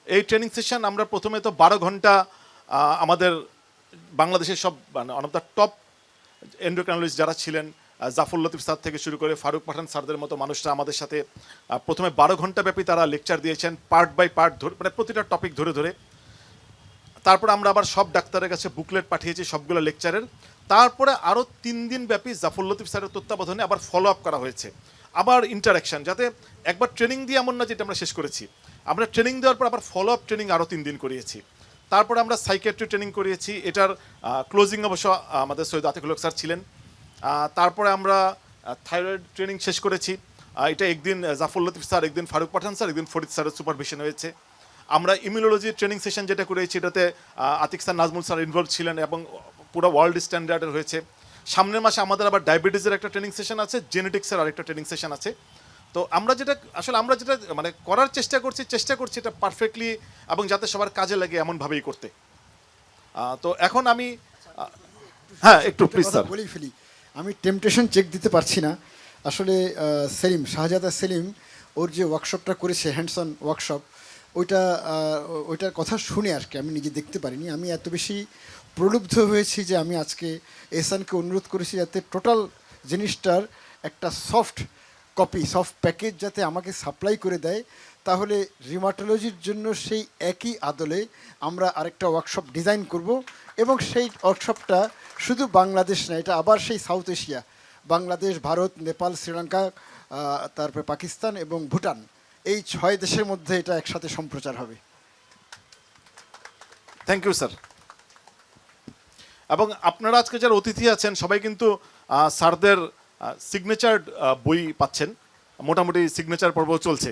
এই ট্রেনিং সেশন আমরা প্রথমে তো 12 ঘন্টা আমাদের বাংলাদেশের সব মানে on of the top endocrinologist যারা ছিলেন, জাফর লতিফ স্যার থেকে শুরু করে ফারুক পাঠান স্যারদের মতো মানুষরা আমাদের সাথে প্রথমে 12 ঘন্টা ব্যাপী তারা লেকচার দিয়েছেন, পার্ট বাই পার্ট ধরে, মানে প্রতিটা টপিক ধরে ধরে। তারপরে আমরা আবার সব ডাক্তারের কাছে বুকলেট পাঠিয়েছি সবগুলো লেকচারের। তারপরে আরও 3 দিন ব্যাপী জাফর লতিফ স্যারের তত্ত্বাবধানে আবার ফলো আপ করা হয়েছে, আবার ইন্টারাকশন, যাতে একবার ট্রেনিং দিয়ে এমন না যেটা আমরা শেষ করেছি। আমরা ট্রেনিং দেওয়ার পর আবার ফলো আপ ট্রেনিং আরও 3 দিন করিয়েছি। তারপরে আমরা সাইকিয়াট্রি ট্রেনিং করিয়েছি, এটার ক্লোজিং অবশ্য আমাদের সৈয়দ আতিকুল হক স্যার ছিলেন। তারপরে আমরা থাইরয়েড ট্রেনিং শেষ করেছি, এটা একদিন জাফর লতিফ স্যার, একদিন ফারুক পাঠান স্যার, একদিন ফরিদ স্যারের সুপারভিশন হয়েছে। আমরা ইমিউনোলজি ট্রেনিং সেশন যেটা করেছি, এটাতে Atiq sir, Nazmul sir involve ছিলেন এবং পুরো ওয়ার্ল্ড স্ট্যান্ডার্ডের হয়েছে। সামনের মাসে আমাদের আবার ডায়াবেটিসের একটা ট্রেনিং সেশন আছে, জেনেটিক্সের আরেকটা ট্রেনিং সেশন আছে। তো আমরা যেটা মানে করার চেষ্টা করছি এটা পারফেক্টলি এবং যাতে সবার কাজে লাগে এমনভাবেই করতে। তো এখন আমি হ্যাঁ একটু প্লিজ স্যার বলেই ফেলি, আমি টেম্পটেশন চেক দিতে পারছি না আসলে। সেলিম, শাহজাদা সেলিম ওর যে ওয়ার্কশপটা করেছে, হ্যান্ডস অন ওয়ার্কশপ, ওইটার কথা শুনে আজকে আমি নিজে দেখতে পারিনি। আমি এত বেশি প্রলুব্ধ হয়েছি যে আমি আজকে এহসানকে অনুরোধ করেছি যাতে টোটাল জিনিসটার একটা সফট কপি, সফট প্যাকেজ যাতে আমাকে সাপ্লাই করে দেয়, তাহলে রিমাটোলজির জন্য সেই একই আদলে আমরা আরেকটা ওয়ার্কশপ ডিজাইন করব এবং সেই ওয়ার্কশপটা শুধু বাংলাদেশ না, এটা আবার সেই সাউথ এশিয়া, বাংলাদেশ, ভারত, নেপাল, শ্রীলঙ্কা, তারপরে পাকিস্তান এবং ভুটান, এই 6 দেশের মধ্যে এটা একসাথে সম্প্রচার হবে। Thank you sir. এবং আপনারা আজকে যারা অতিথি আছেন সবাই কিন্তু স্যারদের সিগনেচার বই পাচ্ছেন, মোটামুটি সিগনেচার পর্ব চলছে।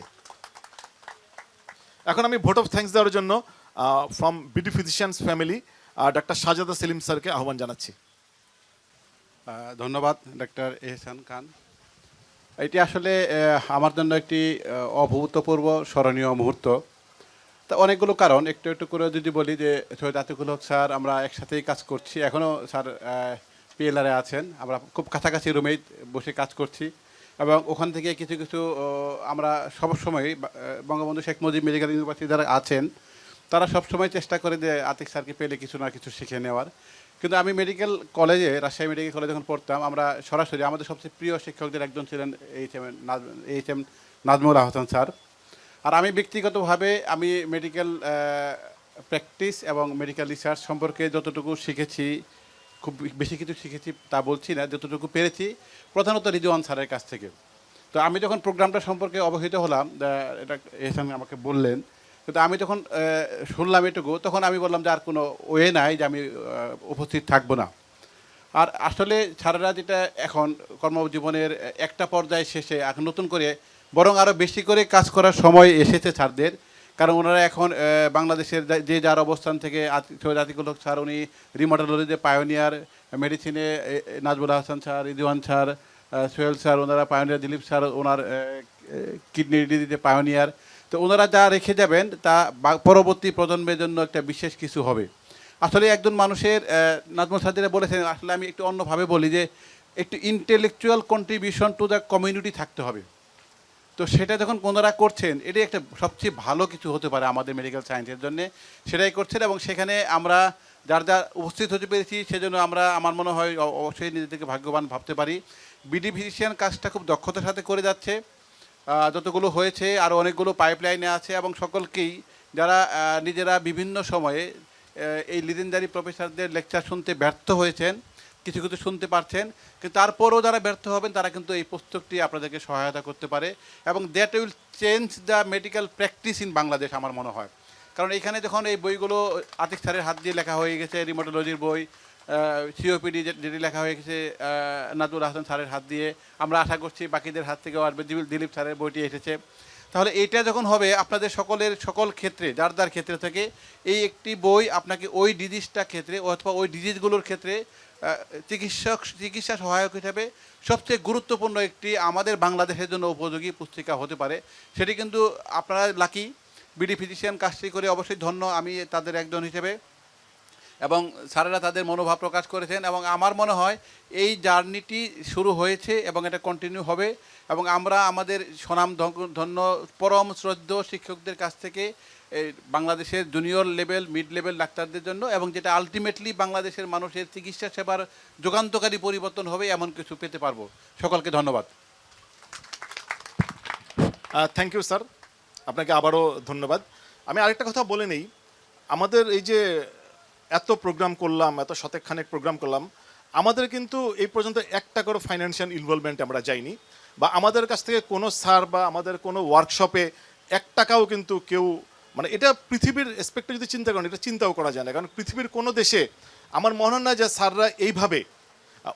এখন আমি ভোট অফ থ্যাঙ্কস দেওয়ার জন্য ফ্রম বিডি ফিজিশিয়ানস ফ্যামিলি ডাক্তার শাহজাদা সেলিম স্যারকে আহ্বান জানাচ্ছি। ধন্যবাদ ডাক্তার এহসান খান। এটি আসলে আমার জন্য একটি অভূতপূর্ব স্মরণীয় মুহূর্ত। তা অনেকগুলো কারণ, একটু একটু করে যদি বলি যে সৈয়দ আতিকুল হক স্যার আমরা একসাথেই কাজ করছি, এখনও স্যার পিএলআরে আছেন, আমরা খুব কাছাকাছি রুমেই বসে কাজ করছি এবং ওখান থেকে কিছু কিছু আমরা সবসময় বঙ্গবন্ধু শেখ মুজিব মেডিকেল ইউনিভার্সিটি যারা আছেন তারা সবসময় চেষ্টা করে যে আতিক স্যারকে পেলে কিছু না কিছু শিখে নেওয়ার। কিন্তু আমি মেডিকেল কলেজে, রাজশাহী মেডিকেল কলেজে যখন পড়তাম, আমরা সরাসরি আমাদের সবচেয়ে প্রিয় শিক্ষকদের একজন ছিলেন H M Nazmul Ahsan sir. আর আমি ব্যক্তিগতভাবে আমি মেডিকেল প্র্যাকটিস এবং মেডিকেল রিসার্চ সম্পর্কে যতটুকু শিখেছি, খুব বেশি কিছু শিখেছি তা বলছি না, যতটুকু পেরেছি প্রধানত রিজওয়ান স্যারের কাছ থেকে। তো আমি যখন প্রোগ্রামটা সম্পর্কে অবহিত হলাম, এটা এহসান আমাকে বললেন, কিন্তু আমি যখন শুনলাম এটুকু, তখন আমি বললাম যে আর কোনো ওয়ে নাই যে আমি উপস্থিত থাকবো না। আর আসলে স্যারেরা যেটা এখন কর্মজীবনের একটা পর্যায়ে শেষে এখন নতুন করে বরং আরও বেশি করে কাজ করার সময় এসেছে স্যারদের, কারণ ওনারা এখন বাংলাদেশের যে যার অবস্থান থেকে, সৈয়দ আতিকুল হক স্যার উনি রিমাটোলজিতে পায়োনিয়ার, মেডিসিনে Nazmul Hasan sir, Rizwan sir, Sohel sir ওনারা পায়োনিয়ার, দিলীপ স্যার ওনার কিডনি ডিজিজে পায়োনিয়ার। তো ওনারা যা রেখে যাবেন তা পরবর্তী প্রজন্মের জন্য একটা বিশেষ কিছু হবে। আসলে একজন মানুষের, নাজমুল স্যার বলেছেন, আসলে আমি একটু অন্যভাবে বলি যে একটু intellectual contribution to the community থাকতে হবে। তো সেটা যখন ওনারা করছেন, এটাই একটা সবচেয়ে ভালো কিছু হতে পারে আমাদের মেডিকেল সায়েন্সের জন্য, সেটাই করছেন। এবং সেখানে আমরা যার যার উপস্থিত হতে পেরেছি সেজন্য আমরা, আমার মনে হয় অবশ্যই নিজেদেরকে ভাগ্যবান ভাবতে পারি। বিডি ফিজিশিয়ান কাজটা খুব দক্ষতার সাথে করে যাচ্ছে, যতগুলো হয়েছে আরও অনেকগুলো পাইপলাইনে আছে, এবং সকলকেই যারা নিজেরা বিভিন্ন সময়ে এই লিজেন্ডারি প্রফেসরদের লেকচার শুনতে ব্যর্থ হয়েছেন, কিছু কিছু শুনতে পারছেন, কিন্তু তারপরও যারা ব্যর্থ হবেন তারা কিন্তু এই পুস্তকটি আপনাদেরকে সহায়তা করতে পারে এবং that will change the medical practice in Bangladesh আমার মনে হয়। কারণ এখানে যখন এই বইগুলো আতিক স্যারের হাত দিয়ে লেখা হয়ে গেছে, রিমোটোলজির বই, সিওপিডি যেটি লেখা হয়ে গেছে নাজমুল হাসান স্যারের হাত দিয়ে, আমরা আশা করছি বাকিদের হাত থেকেও আসবে, দিলীপ স্যারের বইটি এসেছে। তাহলে এইটা যখন হবে আপনাদের সকল ক্ষেত্রে, যার যার ক্ষেত্রে থেকে এই একটি বই আপনাকে ওই ডিজিজটা ক্ষেত্রে অথবা ওই ডিজিজগুলোর ক্ষেত্রে চিকিৎসা সহায়ক হিসেবে সবচেয়ে গুরুত্বপূর্ণ একটি আমাদের বাংলাদেশের জন্য উপযোগী পুস্তিকা হতে পারে। সেটি কিন্তু আপনারা লাকি, বিডি ফিজিশিয়ান কাজটি করে অবশ্যই ধন্য আমি তাদের একজন হিসেবে, এবং স্যারেরা তাদের মনোভাব প্রকাশ করেছেন। এবং আমার মনে হয় এই জার্নিটি শুরু হয়েছে এবং এটা কন্টিনিউ হবে, এবং আমরা আমাদের স্বনাম ধন্য পরম শ্রদ্ধেয় শিক্ষকদের কাছ থেকে বাংলাদেশের জুনিয়র লেভেল, মিড লেভেল ডাক্তারদের জন্য, এবং যেটা আলটিমেটলি বাংলাদেশের মানুষের চিকিৎসা সেবার যুগান্তকারী পরিবর্তন হবে, এমন কিছু পেতে পারবো। সকলকে ধন্যবাদ। থ্যাংক ইউ স্যার, আপনাকে আবারও ধন্যবাদ। আমি আরেকটা কথা বলে নেই, আমাদের এই যে এত প্রোগ্রাম করলাম, এত শতেকখানেক প্রোগ্রাম করলাম, আমাদের কিন্তু এই পর্যন্ত একটা করে ফাইন্যান্সিয়াল ইনভলভমেন্ট আমরা যাইনি, বা আমাদের কাছ থেকে কোনো স্যার বা আমাদের কোনো ওয়ার্কশপে 1 টাকাও কিন্তু কেউ, মানে এটা পৃথিবীর এসপেক্টে যদি চিন্তা করেন, এটা চিন্তাও করা যায় না। কারণ পৃথিবীর কোনো দেশে আমার মনে হয় না যে স্যাররা এইভাবে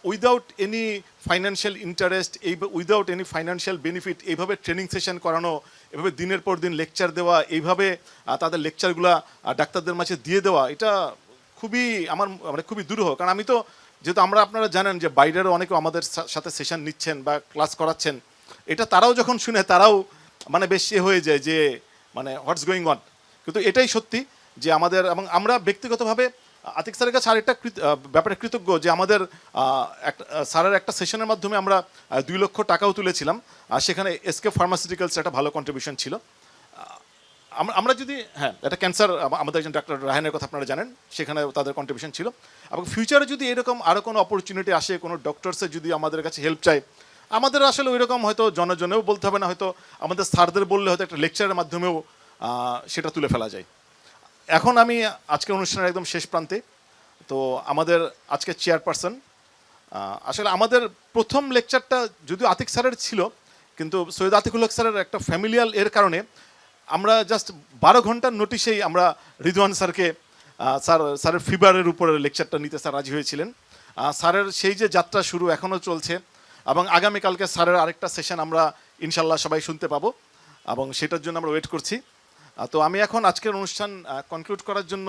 without any financial interest, without any financial benefit এইভাবে ট্রেনিং সেশন করানো, এভাবে দিনের পর দিন লেকচার দেওয়া, এইভাবে তাদের লেকচারগুলো ডাক্তারদের মাঝে দিয়ে দেওয়া, এটা খুবই আমার মানে খুবই দুরূহ, কারণ আমি তো যেহেতু আপনারা জানেন যে বাইরেরও অনেকে আমাদের সাথে সেশন নিচ্ছেন বা ক্লাস করাচ্ছেন, এটা তারাও যখন শুনে তারাও মানে বেশ হয়ে যায় যে মানে হোয়াটস গোয়িং অন। কিন্তু এটাই সত্যি যে আমাদের, এবং আমরা ব্যক্তিগতভাবে আতিক স্যারের কাছে আরেকটা ব্যাপারে কৃতজ্ঞ যে আমাদের স্যারের একটা সেশনের মাধ্যমে আমরা 2 লক্ষ টাকাও তুলেছিলাম, আর সেখানে এসকে ফার্মাসিউটিক্যালস একটা ভালো কন্ট্রিবিউশন ছিল। আমরা যদি এটা ক্যান্সার, আমাদের একজন ডাক্তার রাহানের কথা আপনারা জানেন, সেখানে তাদের কন্ট্রিবিউশন ছিল। এবং ফিউচারে যদি এরকম আরও কোনো অপরচুনিটি আসে, কোনো ডক্টরসের যদি আমাদের কাছে হেল্প চায়, আমাদের আসলে ওই রকম হয়তো জনজনেও বলতে হবে না, হয়তো আমাদের স্যারদের বললে হয়তো একটা লেকচারের মাধ্যমেও সেটা তুলে ফেলা যায়। এখন আমি আজকের অনুষ্ঠানের একদম শেষ প্রান্তে, তো আমাদের আজকের চেয়ারপারসন, আসলে আমাদের প্রথম লেকচারটা যদিও আতিক স্যারের ছিল, কিন্তু সৈয়দ আতিকুল হক স্যারের একটা ফ্যামিলিয়াল এর কারণে আমরা জাস্ট 12 ঘন্টার নোটিশেই আমরা রিদওয়ান স্যারকে স্যারের ফিভারের উপরে লেকচারটা নিতে স্যার রাজি হয়েছিলেন। স্যারের সেই যে যাত্রা শুরু এখনও চলছে, এবং আগামীকালকে স্যারের আরেকটা সেশন আমরা ইনশাল্লাহ সবাই শুনতে পাবো, এবং সেটার জন্য আমরা ওয়েট করছি। তো আমি এখন আজকের অনুষ্ঠান কনক্লুড করার জন্য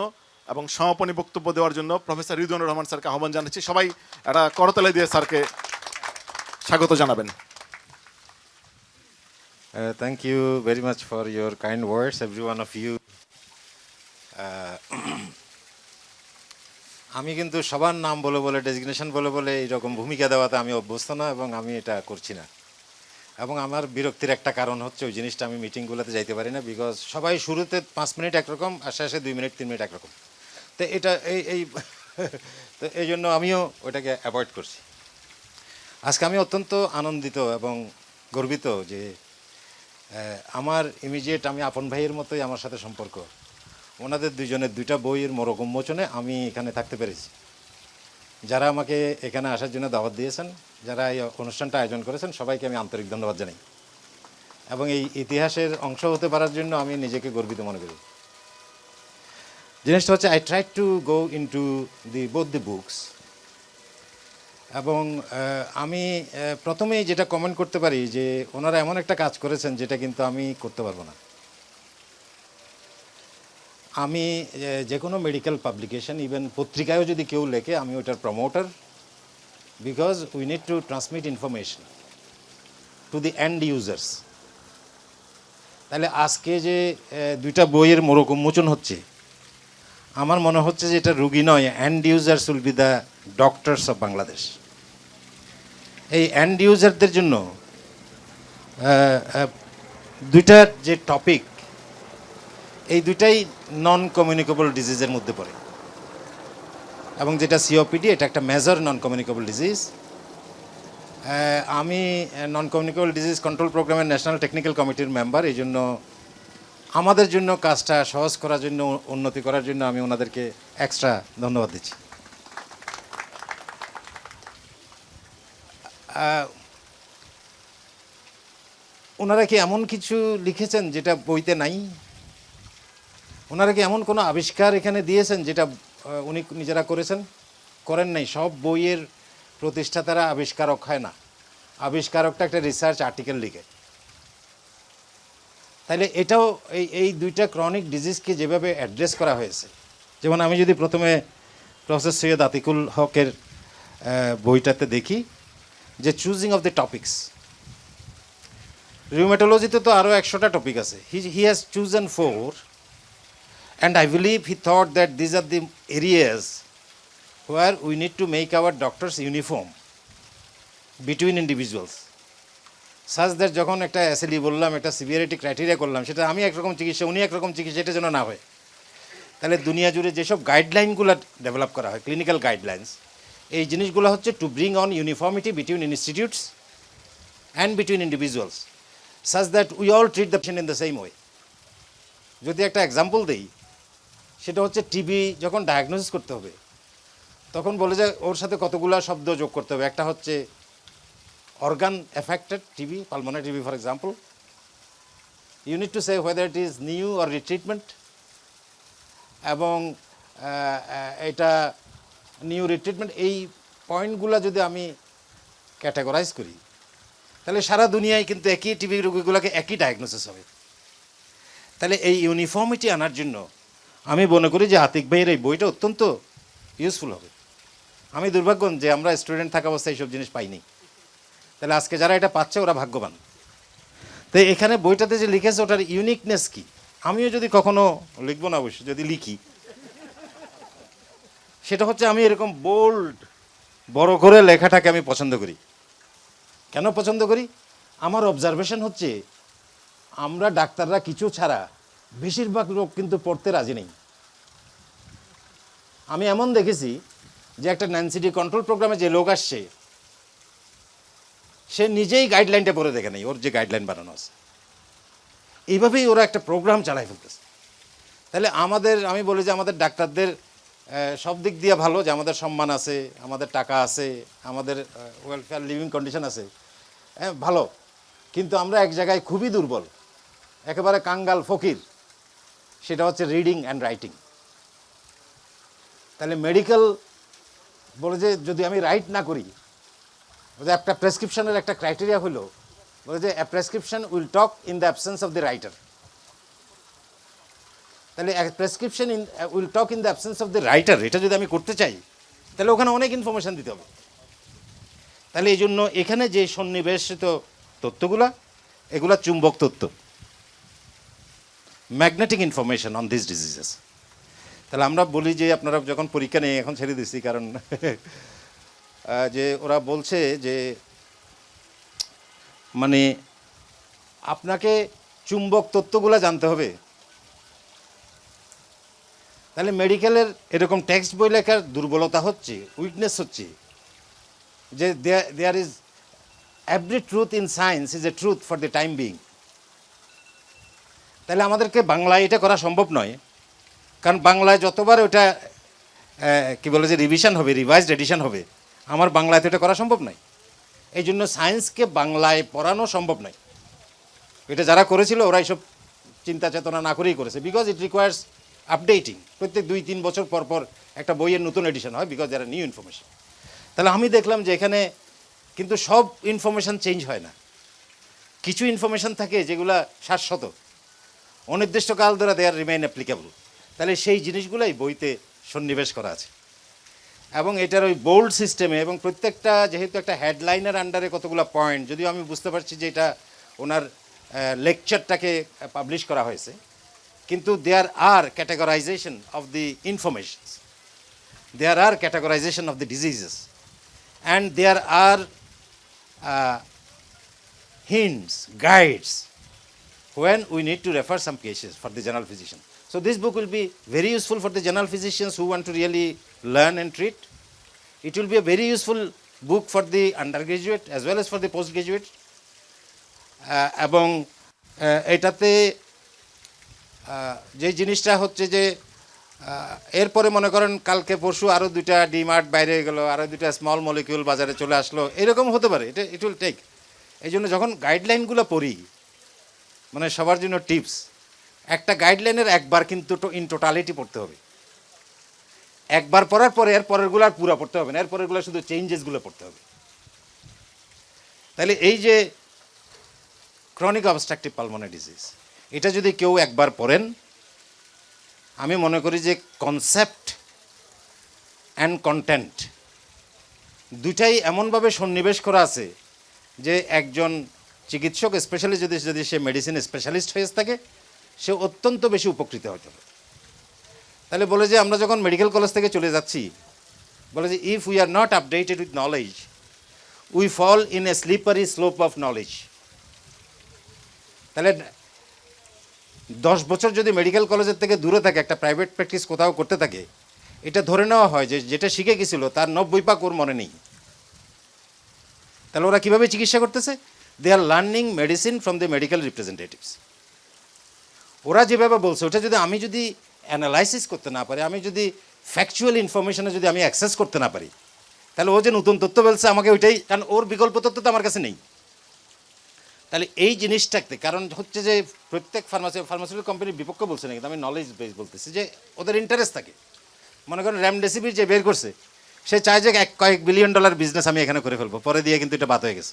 এবং সমাপনী বক্তব্য দেওয়ার জন্য প্রফেসর রিদওয়ানুর রহমান স্যারকে আহ্বান জানাচ্ছি। সবাই একটা করতালি দিয়ে স্যারকে স্বাগত জানাবেন। Thank you very much for your kind words, every one of you. আমি কিন্তু সবার নাম বলে বলে, ডেজিগনেশন বলে বলে এইরকম ভূমিকা দেওয়াতে আমি অভ্যস্ত না, এবং আমি এটা করছি না। এবং আমার বিরক্তির একটা কারণ হচ্ছে ওই জিনিসটা আমি মিটিংগুলোতে যাইতে পারি না, বিকজ সবাই শুরুতে 5 মিনিট একরকম আর শেষে 2 মিনিট 3 মিনিট একরকম। তো এটা এই তো এই জন্য আমিও ওইটাকে অ্যাভয়েড করছি। আজকে আমি অত্যন্ত আনন্দিত এবং গর্বিত যে আমার ইমিডিয়েট আমি আপন ভাইয়ের মতোই আমার সাথে সম্পর্ক, ওনাদের দুজনের 2টা বইয়ের মোড়ক উন্মোচনে আমি এখানে থাকতে পেরেছি। যারা আমাকে এখানে আসার জন্য দাওয়াত দিয়েছেন, যারা এই অনুষ্ঠানটা আয়োজন করেছেন, সবাইকে আমি আন্তরিক ধন্যবাদ জানাই, এবং এই ইতিহাসের অংশ হতে পারার জন্য আমি নিজেকে গর্বিত মনে করি। জিনিসটা হচ্ছে I try to go into both the books, এবং আমি প্রথমেই যেটা কমেন্ট করতে পারি যে ওনারা এমন একটা কাজ করেছেন যেটা কিন্তু আমি করতে পারবো না। আমি যে কোনো মেডিকেল পাবলিকেশন, ইভেন পত্রিকায়ও যদি কেউ লেখে, আমি ওটার promoter, because we need to transmit information to the end users. তাহলে আজকে যে 2টা বইয়ের মোড়ক উন্মোচন হচ্ছে, আমার মনে হচ্ছে যে এটা রুগী নয়, end users will be the doctors of Bangladesh. এই এন্ড ইউজারদের জন্য 2টা যে টপিক, এই 2টাই নন কমিউনিকেবল ডিজিজের মধ্যে পড়ে, এবং যেটা সিওপিডি, এটা একটা মেজর নন কমিউনিকেবল ডিজিজ। আমি নন কমিউনিকেবল ডিজিজ কন্ট্রোল প্রোগ্রামের ন্যাশনাল টেকনিক্যাল কমিটির মেম্বার, এই জন্য আমাদের জন্য কাজটা সহজ করার জন্য, উন্নতি করার জন্য আমি ওনাদেরকে এক্সট্রা ধন্যবাদ দিচ্ছি। ওনারা কি এমন কিছু লিখেছেন যেটা বইতে নাই? ওনারা কি এমন কোনো আবিষ্কার এখানে দিয়েছেন যেটা উনি নিজেরা করেন নাই? সব বইয়ের প্রতিষ্ঠাতারা আবিষ্কারক হয় না, আবিষ্কারকটা একটা রিসার্চ আর্টিকেল লিখে। তাহলে এটাও এই 2টা ক্রনিক ডিজিজকে যেভাবে অ্যাড্রেস করা হয়েছে, যেমন আমি যদি প্রথমে প্রফেসর সৈয়দ আতিকুল হকের বইটাতে দেখি যে চুজিং অফ দ্য টপিকস, রিউমেটোলজিতে তো আরও 100টা টপিক আছে, he has chosen 4, and I believe he thought that these are the areas where we need to make our doctors uniform between individuals, such that যখন একটা এসএলই বললাম, একটা severity criteria করলাম, সেটা আমি একরকম চিকিৎসা, উনি একরকম চিকিৎসা, এটা যেন না হয়। তাহলে দুনিয়া জুড়ে যেসব গাইডলাইনগুলো ডেভেলপ করা হয়, ক্লিনিক্যাল গাইডলাইন্স, এই জিনিসগুলো হচ্ছে to bring on uniformity between institutes and between individuals, such that we all treat the patient in the same way. যদি একটা এক্সাম্পল দিই, সেটা হচ্ছে টিবি যখন ডায়াগনোসিস করতে হবে, তখন বলে যে ওর সাথে কতগুলো শব্দ যোগ করতে হবে। একটা হচ্ছে organ affected TB, pulmonary TB for example, you need to say whether it is new or retreatment, এবং এটা নিউ রিট্রিটমেন্ট, এই পয়েন্টগুলো যদি আমি ক্যাটাগরাইজ করি, তাহলে সারা দুনিয়ায় কিন্তু একই টিবি রোগীগুলোকে একই ডায়াগনোসিস হবে। তাহলে এই ইউনিফর্মিটি আনার জন্য আমি মনে করি যে আতিক ভাইয়ের এই বইটা অত্যন্ত ইউজফুল হবে। আমি দুর্ভাগ্য যে আমরা স্টুডেন্ট থাকা অবস্থায় এইসব জিনিস পাইনি। তাহলে আজকে যারা এটা পাচ্ছে ওরা ভাগ্যবান। তো এখানে বইটাতে যে লিখেছে ওটার ইউনিকনেস কি, আমিও যদি কখনো লিখবো না অবশ্যই, যদি লিখি সেটা হচ্ছে আমি এরকম বোল্ড বড় করে লেখাটাকে আমি পছন্দ করি। কেন পছন্দ করি? আমার অবজারভেশন হচ্ছে আমরা ডাক্তাররা কিছু ছাড়া বেশিরভাগ লোক কিন্তু পড়তে রাজি নেই। আমি এমন দেখেছি যে একটা ন্যানসিটি কন্ট্রোল প্রোগ্রামে যে লোক আসছে সে নিজেই গাইডলাইনটা পড়ে দেখে নেই, ওর যে গাইডলাইন বানানো আছে। এইভাবেই ওরা একটা প্রোগ্রাম চালায় ফেলতেছে। তাহলে আমি বলি যে আমাদের ডাক্তারদের সব দিক দিয়ে ভালো, যে আমাদের সম্মান আছে, আমাদের টাকা আছে, আমাদের ওয়েলফেয়ার লিভিং কন্ডিশন আছে, হ্যাঁ ভালো। কিন্তু আমরা এক জায়গায় খুবই দুর্বল, একেবারে কাঙ্গাল ফকির, সেটা হচ্ছে রিডিং অ্যান্ড রাইটিং। তাহলে মেডিকেল বলে যে যদি আমি রাইট না করি, একটা প্রেসক্রিপশনের একটা ক্রাইটেরিয়া হলো বলে যে a prescription will talk in the absence of the writer. তাহলে prescription will talk in the absence of the writer, এটা যদি আমি করতে চাই তাহলে ওখানে অনেক ইনফরমেশন দিতে হবে। তাহলে এই জন্য এখানে যে সন্নিবেশিত তথ্যগুলা, এগুলা চুম্বক তথ্য, magnetic information on this diseases. তাহলে আমরা বলি যে আপনারা যখন পরীক্ষা নেই, এখন ছেড়ে দিচ্ছি কারণ যে ওরা বলছে যে মানে আপনাকে চুম্বক তত্ত্বগুলো জানতে হবে। তাহলে মেডিকেলের এরকম টেক্সট বই লেখার দুর্বলতা হচ্ছে, উইকনেস হচ্ছে যে there is every truth in science is a truth for the time being. তাহলে আমাদেরকে বাংলায় এটা করা সম্ভব নয়, কারণ বাংলায় যতবার ওটা কি বলে যে রিভিশন হবে, রিভাইজড এডিশন হবে, আমার বাংলায় তো এটা করা সম্ভব নয়। এই জন্য সায়েন্সকে বাংলায় পড়ানো সম্ভব নয়। এটা যারা করেছিল ওরা এইসব চিন্তা চেতনা না করেই করেছে, বিকজ ইট রিকোয়ার্স আপডেটিং। প্রত্যেক 2-3 বছর পর পর একটা বইয়ের নতুন এডিশন হয়, because there are new information. তাহলে আমি দেখলাম যে এখানে কিন্তু সব ইনফরমেশন চেঞ্জ হয় না, কিছু ইনফরমেশন থাকে যেগুলো শাশ্বত, অনির্দিষ্টকাল ধরে দেয়ার রিমেইন অ্যাপ্লিকেবল। তাহলে সেই জিনিসগুলোই বইতে সন্নিবেশ করা আছে। এবং এটার ওই বোল্ড সিস্টেমে, এবং প্রত্যেকটা যেহেতু একটা হেডলাইনের আন্ডারে কতগুলো পয়েন্ট, যদিও আমি বুঝতে পারছি যে এটা ওনার লেকচারটাকে পাবলিশ করা হয়েছে, কিন্তু there are categorization of the informations, there are categorization of the diseases, and there are hints, guides when we need to refer some cases for the general physician. So this book will be very useful for the general physicians who want to really learn and treat. It will be a very useful book for the undergraduate as well as for the postgraduate. এবং এটাতে যে জিনিসটা হচ্ছে যে এরপরে মনে করেন কালকে পরশু আরও 2টা ডিমার্ট বাইরে গেল, আরও 2টা স্মল মলিকিউল বাজারে চলে আসলো, এরকম হতে পারে। It will take. এই জন্য যখন গাইডলাইনগুলো পড়ি, মানে সবার জন্য টিপস, একটা গাইডলাইনের একবার কিন্তু ইন টোটালিটি পড়তে হবে। একবার পড়ার পরে এর পরেরগুলো আর পুরো পড়তে হবে না, এর পরেরগুলো শুধু চেঞ্জেসগুলো পড়তে হবে। তাহলে এই যে ক্রনিক অবস্ট্রাকটিভ পালমোনারি ডিজিজ, এটা যদি কেউ একবার পড়েন, আমি মনে করি যে কনসেপ্ট অ্যান্ড কন্টেন্ট দুটাই এমনভাবে সন্নিবেশ করা আছে যে একজন চিকিৎসক স্পেশালি যদি সে মেডিসিন স্পেশালিস্ট হয়ে থাকে, সে অত্যন্ত বেশি উপকৃত হতে হবে। তাহলে বলে যে আমরা যখন মেডিকেল কলেজ থেকে চলে যাচ্ছি, বলে যে if we are not updated with knowledge, we fall in a slippery slope of knowledge. তাহলে 10 বছর যদি মেডিকেল কলেজের থেকে দূরে থাকে, একটা প্রাইভেট প্র্যাকটিস কোথাও করতে থাকে, এটা ধরে নেওয়া হয় যে যেটা শিখে গেছিল তার 90% ওর মনে নেই। তাহলে ওরা কীভাবে চিকিৎসা করতেছে? They are learning medicine from the medical representatives. ওরা যেভাবে বলছে ওটা যদি আমি অ্যানালাইসিস করতে না পারি, আমি যদি ফ্যাকচুয়াল ইনফরমেশনে যদি আমি অ্যাক্সেস করতে না পারি, তাহলে ও যে নতুন তথ্য বলছে আমাকে ওইটাই, কারণ ওর বিকল্প তথ্য তো আমার কাছে নেই। তাহলে এই জিনিসটাতে, কারণ হচ্ছে যে প্রত্যেক ফার্মাসিউটিক্যাল কোম্পানির বিপক্ষে বলছে না, কিন্তু আমি নলেজ বেস বলতেছি যে ওদের ইন্টারেস্ট থাকে। মনে করেন রেমডেসিভির যে বের করছে, সে চায় যে কয়েক বিলিয়ন ডলার বিজনেস আমি এখানে করে ফেলবো, পরে দিয়ে কিন্তু এটা বাদ হয়ে গেছে।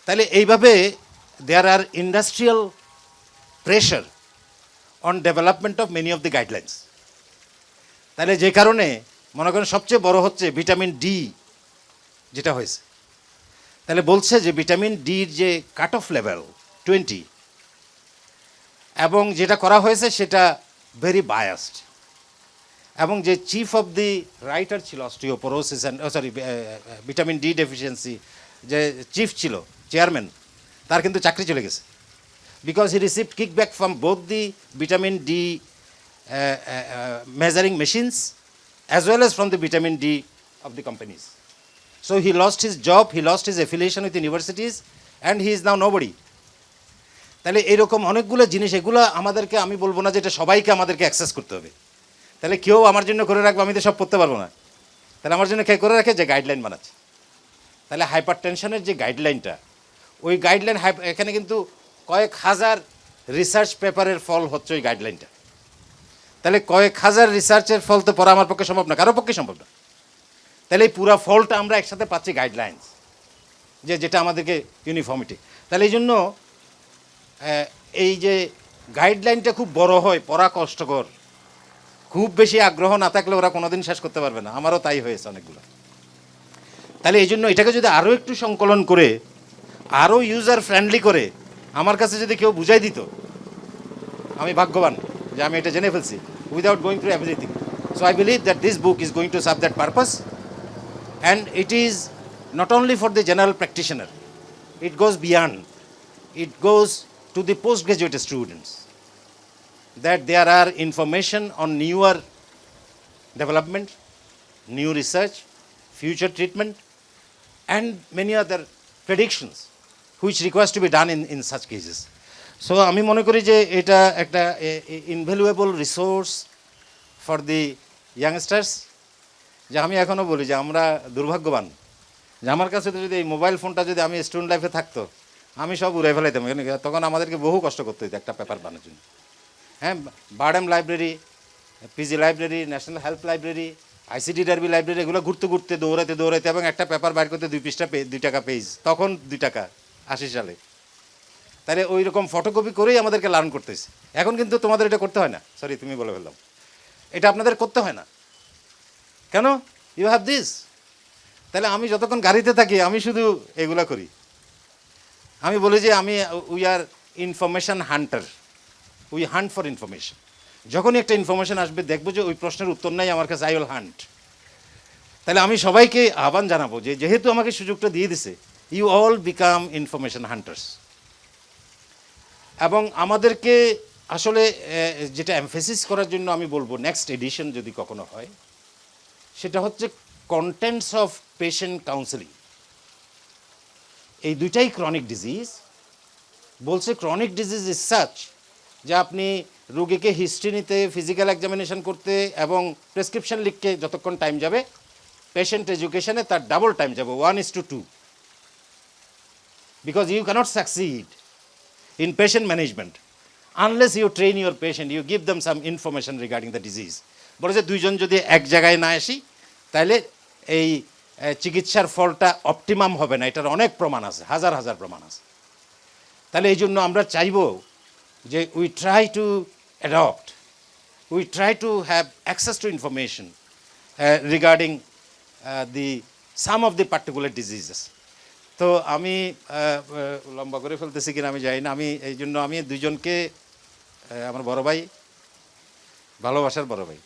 তাহলে এইভাবে there are industrial pressure on development of many of the guidelines. তাহলে যে কারণে মনে করেন সবচেয়ে বড় হচ্ছে ভিটামিন ডি যেটা হয়েছে। তাহলে বলছে যে ভিটামিন ডির যে কাট অফ লেভেল 20, এবং যেটা করা হয়েছে সেটা ভেরি বায়াসড, এবং যে চিফ অফ দি রাইটার ছিল osteoporosis and vitamin D deficiency, যে চিফ ছিল চেয়ারম্যান, তার কিন্তু চাকরি চলে গেছে, because he received kickback from both the vitamin D measuring machines as well as from the vitamin D of the companies. So he lost his job, he lost his affiliation with universities, and he is now nobody. তাহলে এরকম অনেকগুলো জিনিস, এগুলো আমাদেরকে, আমি বলবো না যে এটা সবাইকে আমাদেরকে অ্যাক্সেস করতে হবে। তাহলে কেউ আমার জন্য করে রাখবে, আমি তো সব করতে পারবো না। তাহলে আমার জন্য কে করে রাখে? যে গাইডলাইন বানাচ্ছে। তাহলে হাইপার টেনশনের যে গাইডলাইনটা, ওই গাইডলাইন এখানে কিন্তু কয়েক হাজার রিসার্চ পেপারের ফল হচ্ছে ওই গাইডলাইনটা। তাহলে কয়েক হাজার রিসার্চের ফল তো পড়া আমার পক্ষে সম্ভব না, কারো পক্ষে সম্ভব না। তাহলে এই পুরো ফলটা আমরা একসাথে পাচ্ছি গাইডলাইন্স, যেটা আমাদেরকে ইউনিফর্মিটি। তাহলে এই জন্য এই যে গাইডলাইনটা খুব বড় হয়, পড়া কষ্টকর, খুব বেশি আগ্রহ না থাকলে ওরা কোনোদিন শেষ করতে পারবে না। আমারও তাই হয়েছে অনেকগুলো। তাহলে এই জন্য এটাকে যদি আরও একটু সংকলন করে, আরও ইউজার ফ্রেন্ডলি করে আমার কাছে যদি কেউ বুঝাই দিত, আমি ভাগ্যবান যে আমি এটা জেনে ফেলছি without going through everything. So I believe that this book is going to serve that purpose, and it is not only for the general practitioner, it goes beyond, it goes to the postgraduate students, that there are information on newer development, new research, future treatment, and many other predictions which requires to be done in such cases. So আমি মনে করি যে এটা একটা invaluable resource for the youngsters, যে আমি এখনও বলি যে আমরা দুর্ভাগ্যবান যে আমার কাছে তো যদি এই মোবাইল ফোনটা যদি আমি স্টুডেন্ট লাইফে থাকতো, আমি সব উড়ে ফেলাইতাম। তখন আমাদেরকে বহু কষ্ট করতে হতো একটা পেপার বানানোর জন্য। হ্যাঁ, BIRDEM library, PG library, national health library, ICD derby library, এগুলো ঘুরতে ঘুরতে দৌড়াতে এবং একটা পেপার বাইর করতে 2 পৃষ্ঠা 2 টাকা পেজ, তখন 2 টাকা 80 সালে। তাহলে ওই রকম ফটোকপি করেই আমাদেরকে লার্ন করতেছে। এখন কিন্তু তোমাদের এটা করতে হয় না, সরি তুমি বলে ফেললাম, এটা আপনাদের করতে হয় না। কেন? You have this. তাহলে আমি যতক্ষণ গাড়িতে থাকি আমি শুধু এগুলা করি। আমি বলি যে we are information Hunter, we hunt for information. যখনই একটা ইনফরমেশন আসবে দেখবো যে ওই প্রশ্নের উত্তর নাই আমার কাছে, আই উইল হান্ট। তাহলে আমি সবাইকে আহ্বান জানাবো যে যেহেতু আমাকে সুযোগটা দিয়ে দিছে, you all become information hunters. এবং আমাদেরকে আসলে যেটা এমফেসিস করার জন্য আমি বলবো, নেক্সট এডিশন যদি কখনো হয়, সেটা হচ্ছে কন্টেন্টস অফ পেশেন্ট কাউন্সেলিং। এই দুইটাই ক্রনিক ডিজিজ। বলছে ক্রনিক ডিজিজ ইজ সাচ যে আপনি রোগীকে হিস্ট্রি নিতে, ফিজিক্যাল এক্সামিনেশন করতে এবং প্রেসক্রিপশন লিখতে যতক্ষণ টাইম যাবে, পেশেন্ট এডুকেশনে তার ডাবল টাইম যাবে, 1:2, because you cannot succeed in patient management unless you train your patient, you give them some information regarding the disease. বলে যে দুইজন যদি এক জায়গায় না আসি তাহলে এই চিকিৎসার ফলটা অপটিমাম হবে না। এটার অনেক প্রমাণ আছে, হাজার হাজার প্রমাণ আছে। তাহলে এই জন্য আমরা চাইব যে we try to adopt, we try to have access to information regarding the some of the particular diseases. তো আমি লম্বা করে ফেলতেছি কিনা আমি জানি না। আমি এই জন্য আমি দুইজনকে, আমার বড় ভাই, ভালোবাসার বড় ভাই,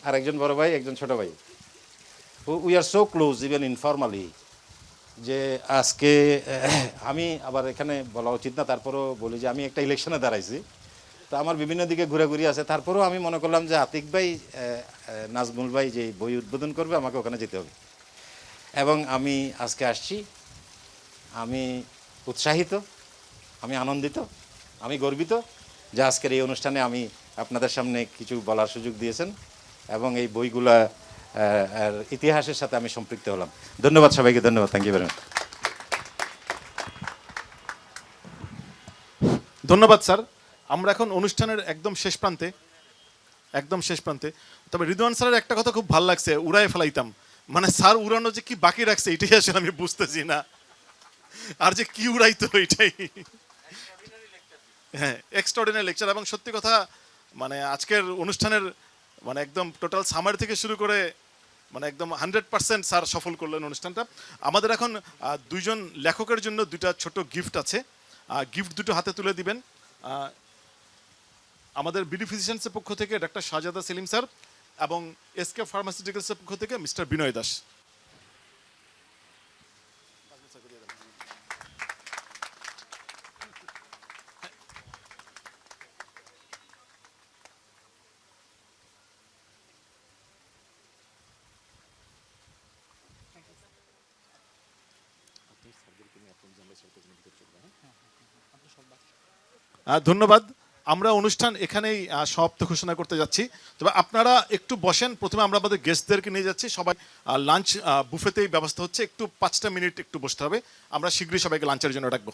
আর একজন বড় ভাই, একজন ছোট ভাই, we are so close even informally, যে আজকে আমি আবার এখানে বলা উচিত না, তারপরেও বলি যে আমি একটা ইলেকশনে দাঁড়াইছি, তো আমার বিভিন্ন দিকে ঘোরাঘুরি আছে। তারপরেও আমি মনে করলাম যে আতিক ভাই, নাজমুল ভাই যে বই উদ্বোধন করবে, আমাকে ওখানে যেতে হবে। এবং আমি আজকে আসছি, আমি উৎসাহিত, আমি আনন্দিত, আমি গর্বিত যে আজকের এই অনুষ্ঠানে আমি আপনাদের সামনে কিছু বলার সুযোগ দিয়েছেন এবং এই বইগুলা ইতিহাসের সাথে আমি সম্পৃক্ত হলাম। ধন্যবাদ সবাইকে, ধন্যবাদ, থ্যাংক ইউ ভেরি মাচ। ধন্যবাদ স্যার। আমরা এখন অনুষ্ঠানের একদম শেষ প্রান্তে। তবে রিদওয়ান স্যারের একটা কথা খুব ভালো লাগছে, উড়ায় ফেলাইতাম। মানে স্যার উড়ানো যে কি বাকি রাখছে এটাই আসলে আমি বুঝতেছি না, আর যে কি উড়াইতো এটাই। হ্যাঁ, এক্সট্রাঅর্ডিনারি লেকচার। এবং সত্যি কথা, মানে আজকের অনুষ্ঠানের মানে একদম টোটাল সামার থেকে শুরু করে মানে একদম 100% স্যার সফল করলেন অনুষ্ঠানটা। আমাদের এখন দুইজন লেখকের জন্য দুইটা ছোট গিফট আছে, গিফট দুটো হাতে তুলে দিবেন। আমাদের বিডি ফিজিশিয়ান্সের পক্ষ থেকে ডাক্তার শাহজাদা সেলিম স্যার এবং এসকে ফার্মাসিউটিক্যালসের পক্ষ থেকে মিস্টার বিনয় দাস। ধন্যবাদ। আমরা অনুষ্ঠান এখানেই সমাপ্ত ঘোষণা করতে যাচ্ছি। তবে আপনারা একটু বসেন, প্রথমে আমরা আমাদের গেস্টদেরকে নিয়ে যাচ্ছি। সবাই লাঞ্চ বুফেতেই ব্যবস্থা হচ্ছে, একটু 5টা মিনিট একটু বসতে হবে। আমরা শীঘ্রই সবাইকে লাঞ্চের জন্য ডাকবো।